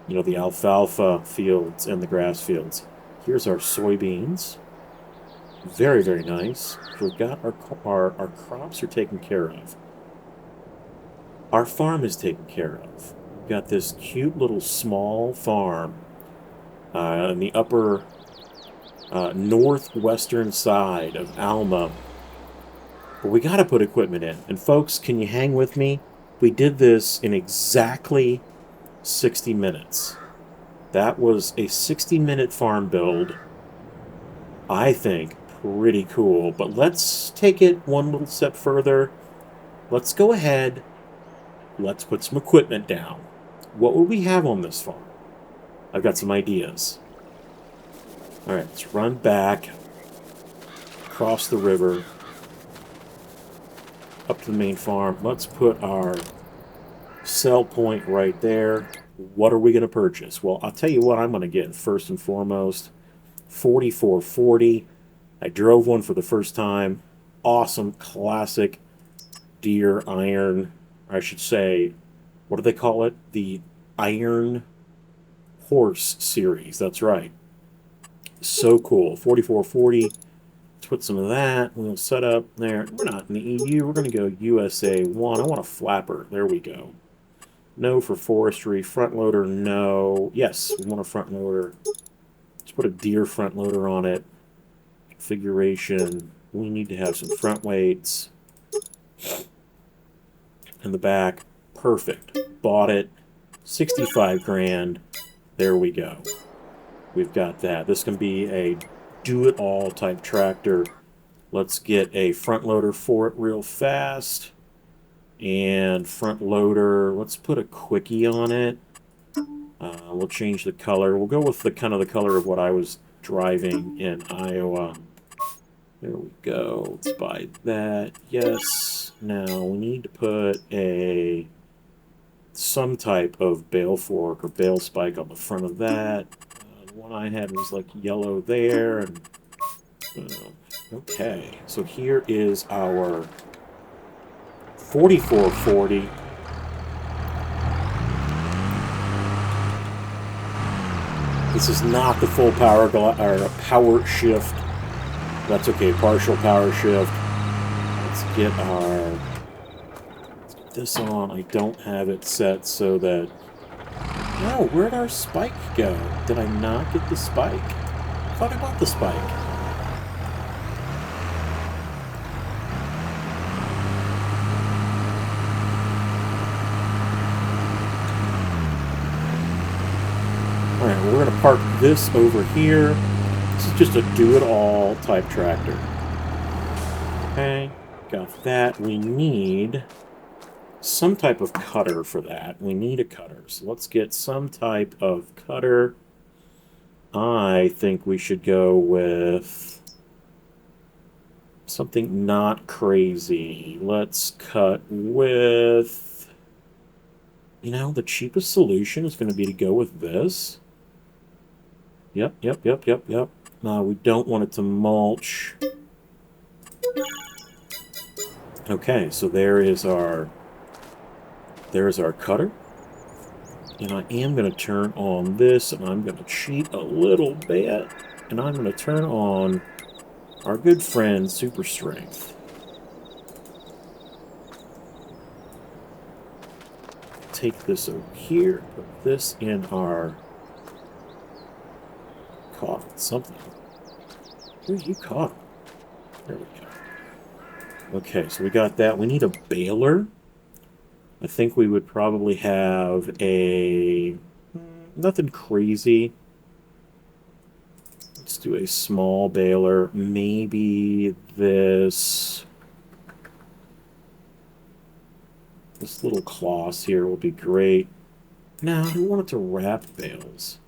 you know, the alfalfa fields and the grass fields. Here's our soybeans. Very, very nice. We've got our crops are taken care of. Our farm is taken care of. We've got this cute little small farm in the upper northwestern side of Alma. But we got to put equipment in. And folks, can you hang with me? We did this in exactly 60 minutes. That was a 60-minute farm build. I think pretty cool. But let's take it one little step further. Let's go ahead. Let's put some equipment down. What would we have on this farm? I've got some ideas. All right, let's run back, across the river, up to the main farm. Let's put our sell point right there. What are we going to purchase? Well, I'll tell you what I'm going to get first and foremost. 4440. I drove one for the first time. Awesome, classic deer iron. I should say, what do they call it? The Iron Horse series. That's right. So cool. 4440. Let's put some of that. We'll set up there. We're not in the EU. We're going to go USA 1. I want a flapper. There we go. No for forestry. Front loader, no. Yes, we want a front loader. Let's put a deer front loader on it. Configuration. We need to have some front weights. In the back. Perfect. Bought it. 65 grand. There we go. We've got that. This can be a do-it-all type tractor. Let's get a front loader for it real fast. And front loader, let's put a quickie on it. We'll change the color. We'll go with the kind of the color of what I was driving in Iowa. There we go. Let's buy that. Yes. Now we need to put some type of bale fork or bale spike on the front of that. The one I had was like yellow there. And okay, so here is our 4440. This is not the full power shift. That's okay, partial power shift. Let's get this on. I don't have it set so that... No, where'd our spike go? Did I not get the spike? I thought I bought the spike. Alright, we're going to park this over here. This is just a do-it-all type tractor. Okay, got that. We need some type of cutter for that. We need a cutter. So let's get some type of cutter. I think we should go with something not crazy. Let's cut with... You know, the cheapest solution is going to be to go with this. Yep. We don't want it to mulch. Okay, so there's our cutter. And I am going to turn on this, and I'm going to cheat a little bit. And I'm going to turn on our good friend, Super Strength. Take this over here, put this in our... Caught something. Where you caught? There we go. Okay, so we got that. We need a baler. I think we would probably have a... Nothing crazy. Let's do a small baler. Maybe this... This little cloth here will be great. No, I don't want it to wrap bales.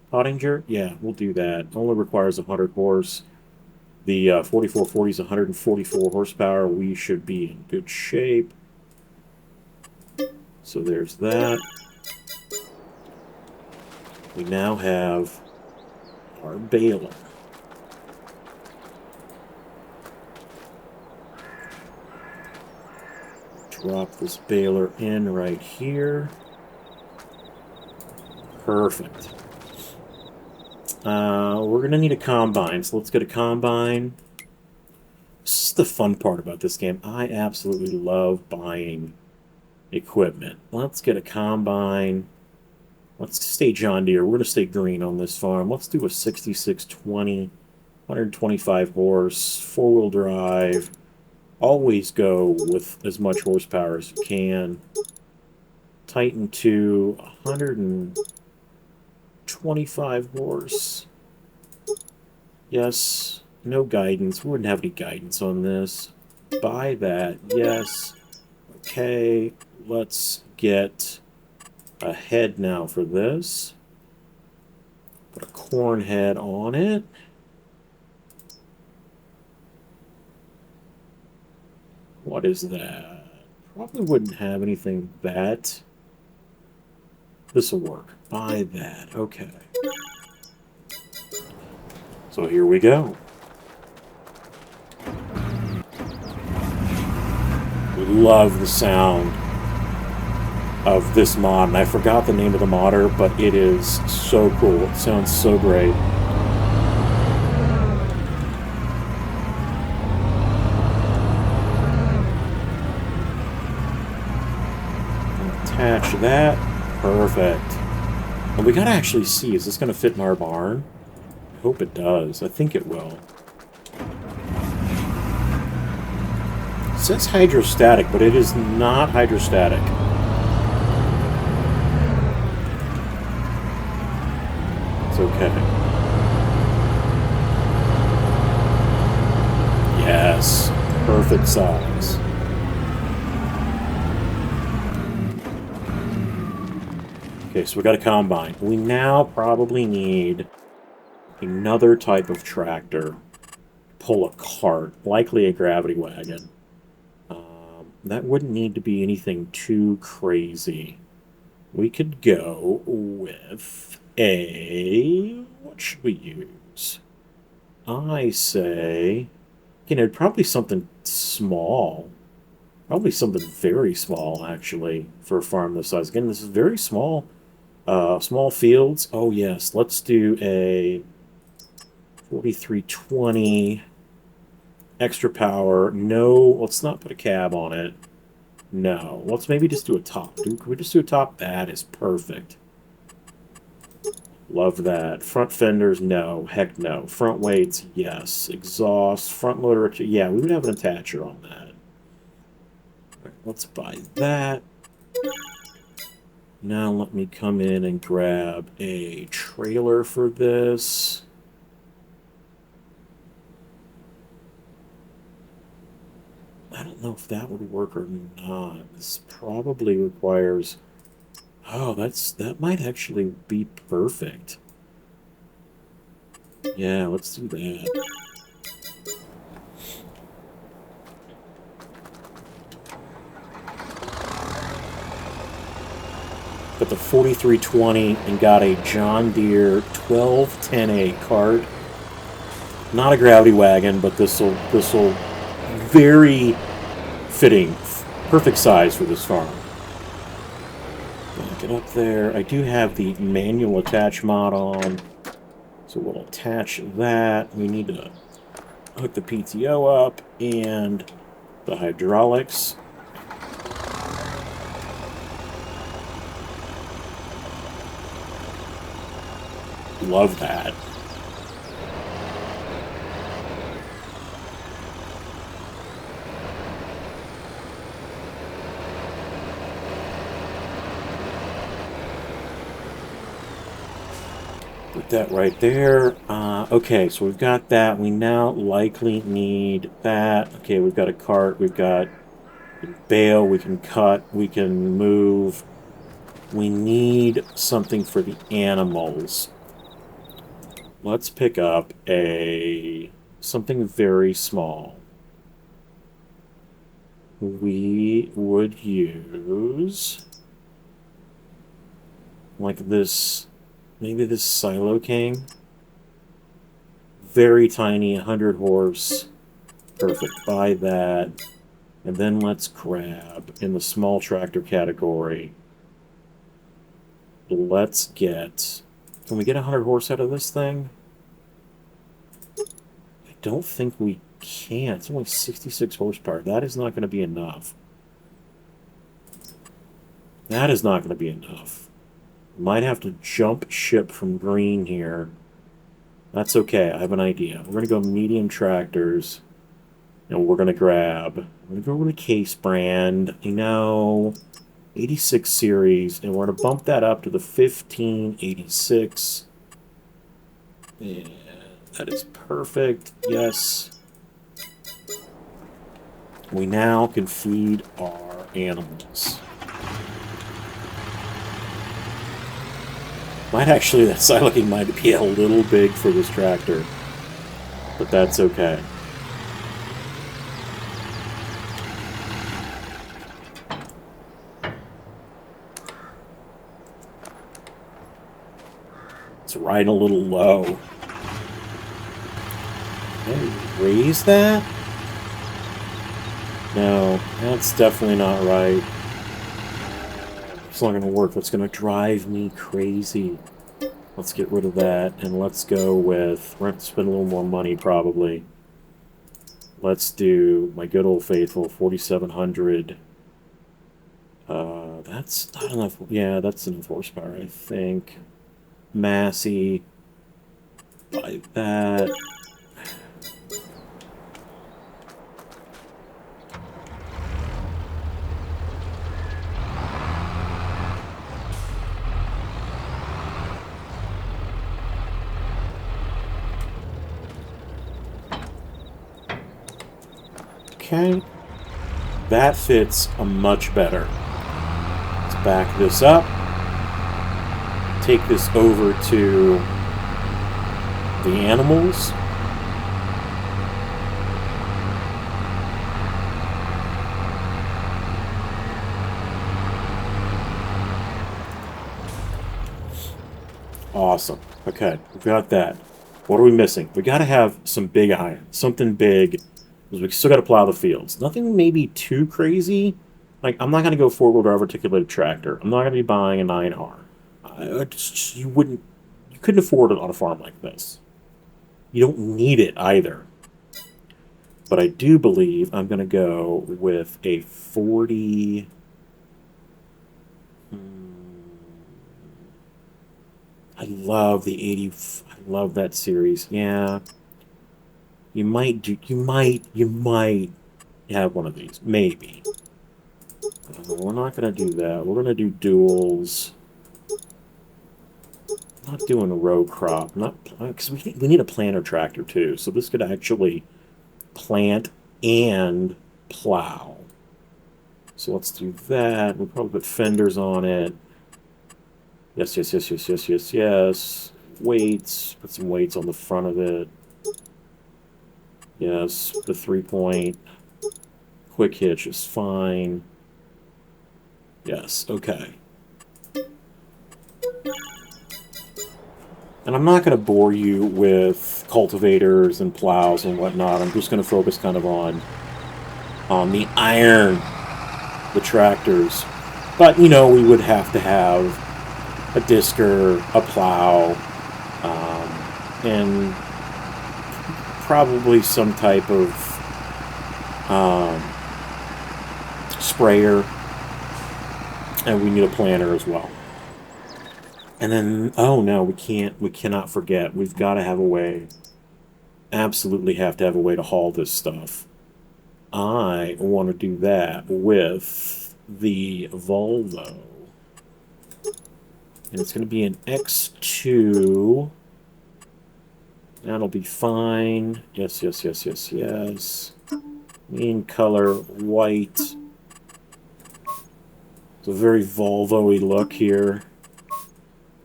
Pottinger? Yeah, we'll do that. Only requires 100 horse. The 4440 is 144 horsepower. We should be in good shape. So there's that. We now have our baler. Drop this baler in right here. Perfect. We're going to need a combine, so let's get a combine. This is the fun part about this game. I absolutely love buying equipment. Let's get a combine. Let's stay John Deere. We're going to stay green on this farm. Let's do a 6620, 125 horse, four-wheel drive. Always go with as much horsepower as you can. Titan 2, 125 horse. Yes. No guidance. We wouldn't have any guidance on this. Buy that. Yes. Okay. Let's get a head now for this. Put a corn head on it. What is that? Probably wouldn't have anything that... This will work. Buy that. Okay. So here we go. We love the sound of this mod, and I forgot the name of the modder, but it is so cool. It sounds so great. Attach that. Perfect. And we gotta actually see, is this gonna fit in our barn? I hope it does. I think it will. It says hydrostatic, but it is not hydrostatic. It's okay. Yes. Perfect size. Okay, so we got a combine. We now probably need another type of tractor. Pull a cart, likely a gravity wagon. That wouldn't need to be anything too crazy. We could go with a... What should we use? I say... You know, probably something small. Probably something very small, actually, for a farm this size. Again, this is very small. Small fields. Oh, yes. Let's do a 4320... Extra power. No, let's not put a cab on it. No, let's maybe just do a top. Can we just do a top? That is perfect. Love that. Front fenders, no. Heck no. Front weights, yes. Exhaust, front loader, yeah, we would have an attacher on that. Right, let's buy that. Now let me come in and grab a trailer for this. I don't know if that would work or not. This probably requires... Oh, that might actually be perfect. Yeah, let's do that. Got the 4320 and got a John Deere 1210A cart. Not a gravity wagon, but this'll very fitting, perfect size for this farm. Get up there. I do have the manual attach mod on, so we'll attach that. We need to hook the PTO up and the hydraulics. Love that. Put that right there. Okay, so we've got that. We now likely need that. Okay, we've got a cart. We've got bale. We can cut. We can move. We need something for the animals. Let's pick up something very small. We would use like this, maybe this Silo King. Very tiny, 100 horse. Perfect. Buy that. And then let's grab, in the small tractor category, let's get... Can we get 100 horse out of this thing? I don't think we can. It's only 66 horsepower. That is not going to be enough. That is not going to be enough. Might have to jump ship from green here. That's okay. I have an idea. We're going to go medium tractors. And we're going to grab... I'm going to go with a Case brand. 86 series. And we're going to bump that up to the 1586. And that is perfect. Yes. We now can feed our animals. That silo king might be a little big for this tractor. But that's okay. It's riding a little low. Can I raise that? No, that's definitely not right. It's not going to work. That's going to drive me crazy. Let's get rid of that, and let's go with... We're going to spend a little more money, probably. Let's do my good old faithful 4700. That's not enough... Yeah, that's enough horsepower, I think. Massey. Buy that. Okay. That fits a much better. Let's back this up. Take this over to the animals. Awesome. Okay, we've got that. What are we missing? We got to have some big iron, something big, because we still got to plow the fields. Nothing maybe too crazy. Like, I'm not going to go four-wheel drive articulated tractor. I'm not going to be buying a 9R. You couldn't afford it on a farm like this. You don't need it either. But I do believe I'm going to go with a 40... I love the 80... I love that series. Yeah. You might have one of these. Maybe. We're not going to do that. We're going to do duals. Not doing a row crop. Not because we need a planter tractor too. So this could actually plant and plow. So let's do that. We'll probably put fenders on it. Yes, yes, yes, yes, yes, yes, yes. Weights. Put some weights on the front of it. Yes, the 3-point. Quick hitch is fine. Yes, okay. And I'm not going to bore you with cultivators and plows and whatnot. I'm just going to focus kind of on the iron, the tractors. But, you know, we would have to have a disker, a plow, and probably some type of sprayer. And we need a planter as well. And then, oh no, we cannot forget. We've got to have a way, absolutely have to have a way to haul this stuff. I want to do that with the Volvo. And it's going to be an X2. That'll be fine. Yes, yes, yes, yes, yes. Main color, white. It's a very Volvo-y look here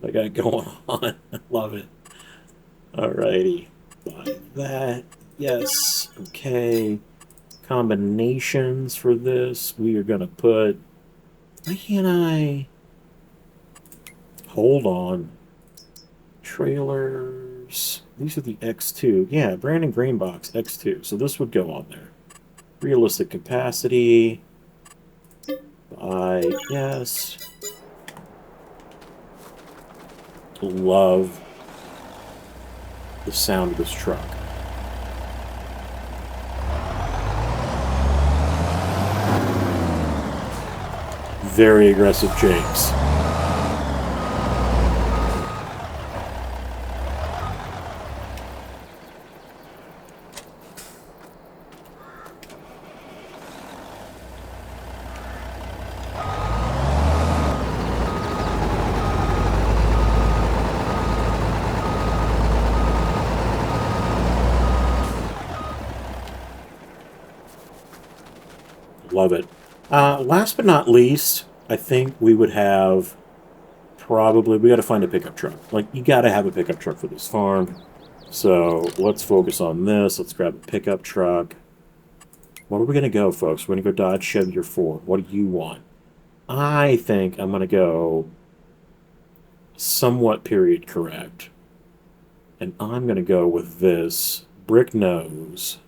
I got going on. I love it. Alrighty. Buy that. Yes. Okay. Combinations for this. We are going to put... Why can't I... Hold on. Trailers. These are the X2. Yeah, Brandon Greenbox X2. So this would go on there. Realistic capacity. Buy. Yes. Love the sound of this truck. Very aggressive jakes. Love it. Last but not least, I think we would have probably, we got to find a pickup truck. Like, you got to have a pickup truck for this farm. So let's focus on this. Let's grab a pickup truck. What are we going to go, folks? We're going to go Dodge Chevy or Ford. What do you want? I think I'm going to go somewhat period correct. And I'm going to go with this brick nose.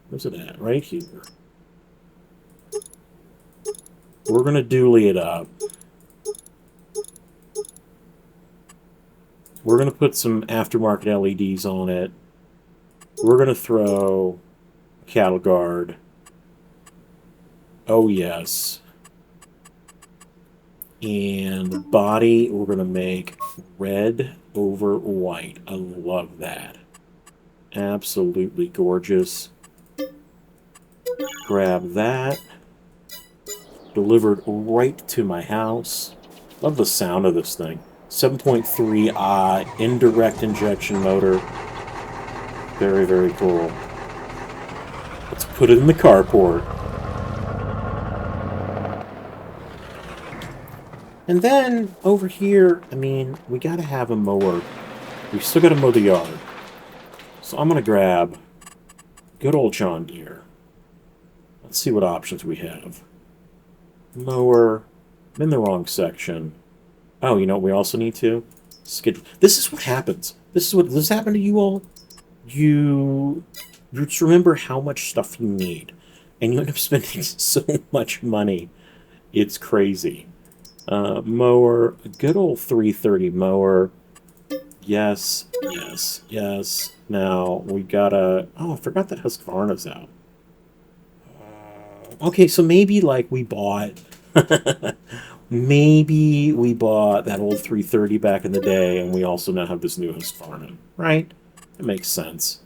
Where's it at? Right here. We're going to dually it up. We're going to put some aftermarket LEDs on it. We're going to throw a cattle guard. Oh, yes. And the body, we're going to make red over white. I love that. Absolutely gorgeous. Grab that. Delivered right to my house. Love the sound of this thing. 7.3i indirect injection motor. Very, very cool. Let's put it in the carport. And then over here, I mean, we got to have a mower. We still got to mow the yard. So I'm going to grab good old John Deere. Let's see what options we have. Mower. I'm in the wrong section. Oh, you know what we also need to? Skid. This is what happens. This happened to you all? You just remember how much stuff you need. And you end up spending so much money. It's crazy. Mower. A good old 330 mower. Yes, yes, yes. Now, we gotta... Oh, I forgot that Husqvarna's out. Okay, so maybe, like, we bought... maybe we bought that old 330 back in the day, and we also now have this new Husqvarna, right? It makes sense.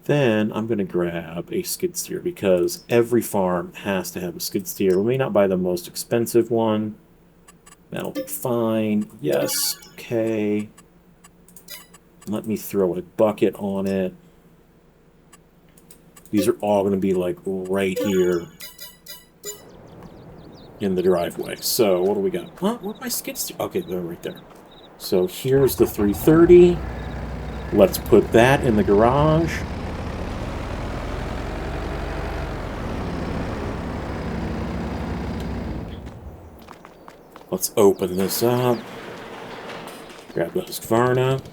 Then I'm going to grab a skid steer, because every farm has to have a skid steer. We may not buy the most expensive one. That'll be fine. Yes, okay. Let me throw a bucket on it. These are all going to be like right here in the driveway. So what do we got? Huh? Where'd my skids? Okay, they're right there. So here's the 330. Let's put that in the garage. Let's open this up. Grab the Husqvarna.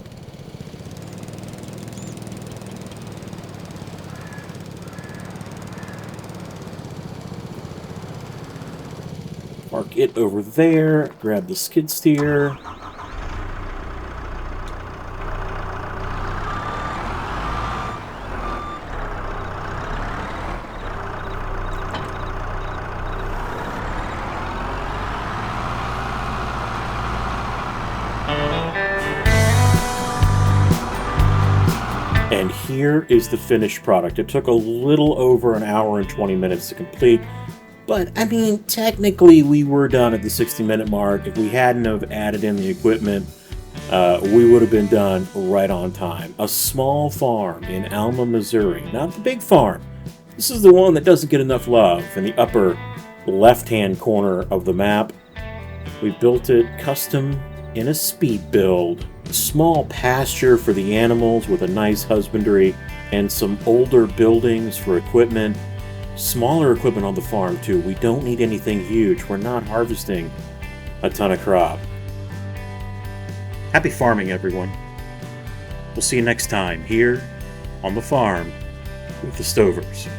Park it over there. Grab the skid steer. And here is the finished product. It took a little over an hour and 20 minutes to complete. But, I mean, technically we were done at the 60-minute mark. If we hadn't have added in the equipment, we would have been done right on time. A small farm in Alma, Missouri. Not the big farm. This is the one that doesn't get enough love in the upper left-hand corner of the map. We built it custom in a speed build. A small pasture for the animals with a nice husbandry, and some older buildings for equipment. Smaller equipment on the farm too. We don't need anything huge. We're not harvesting a ton of crop. Happy farming, everyone. We'll see you next time here on the farm with the Stovers.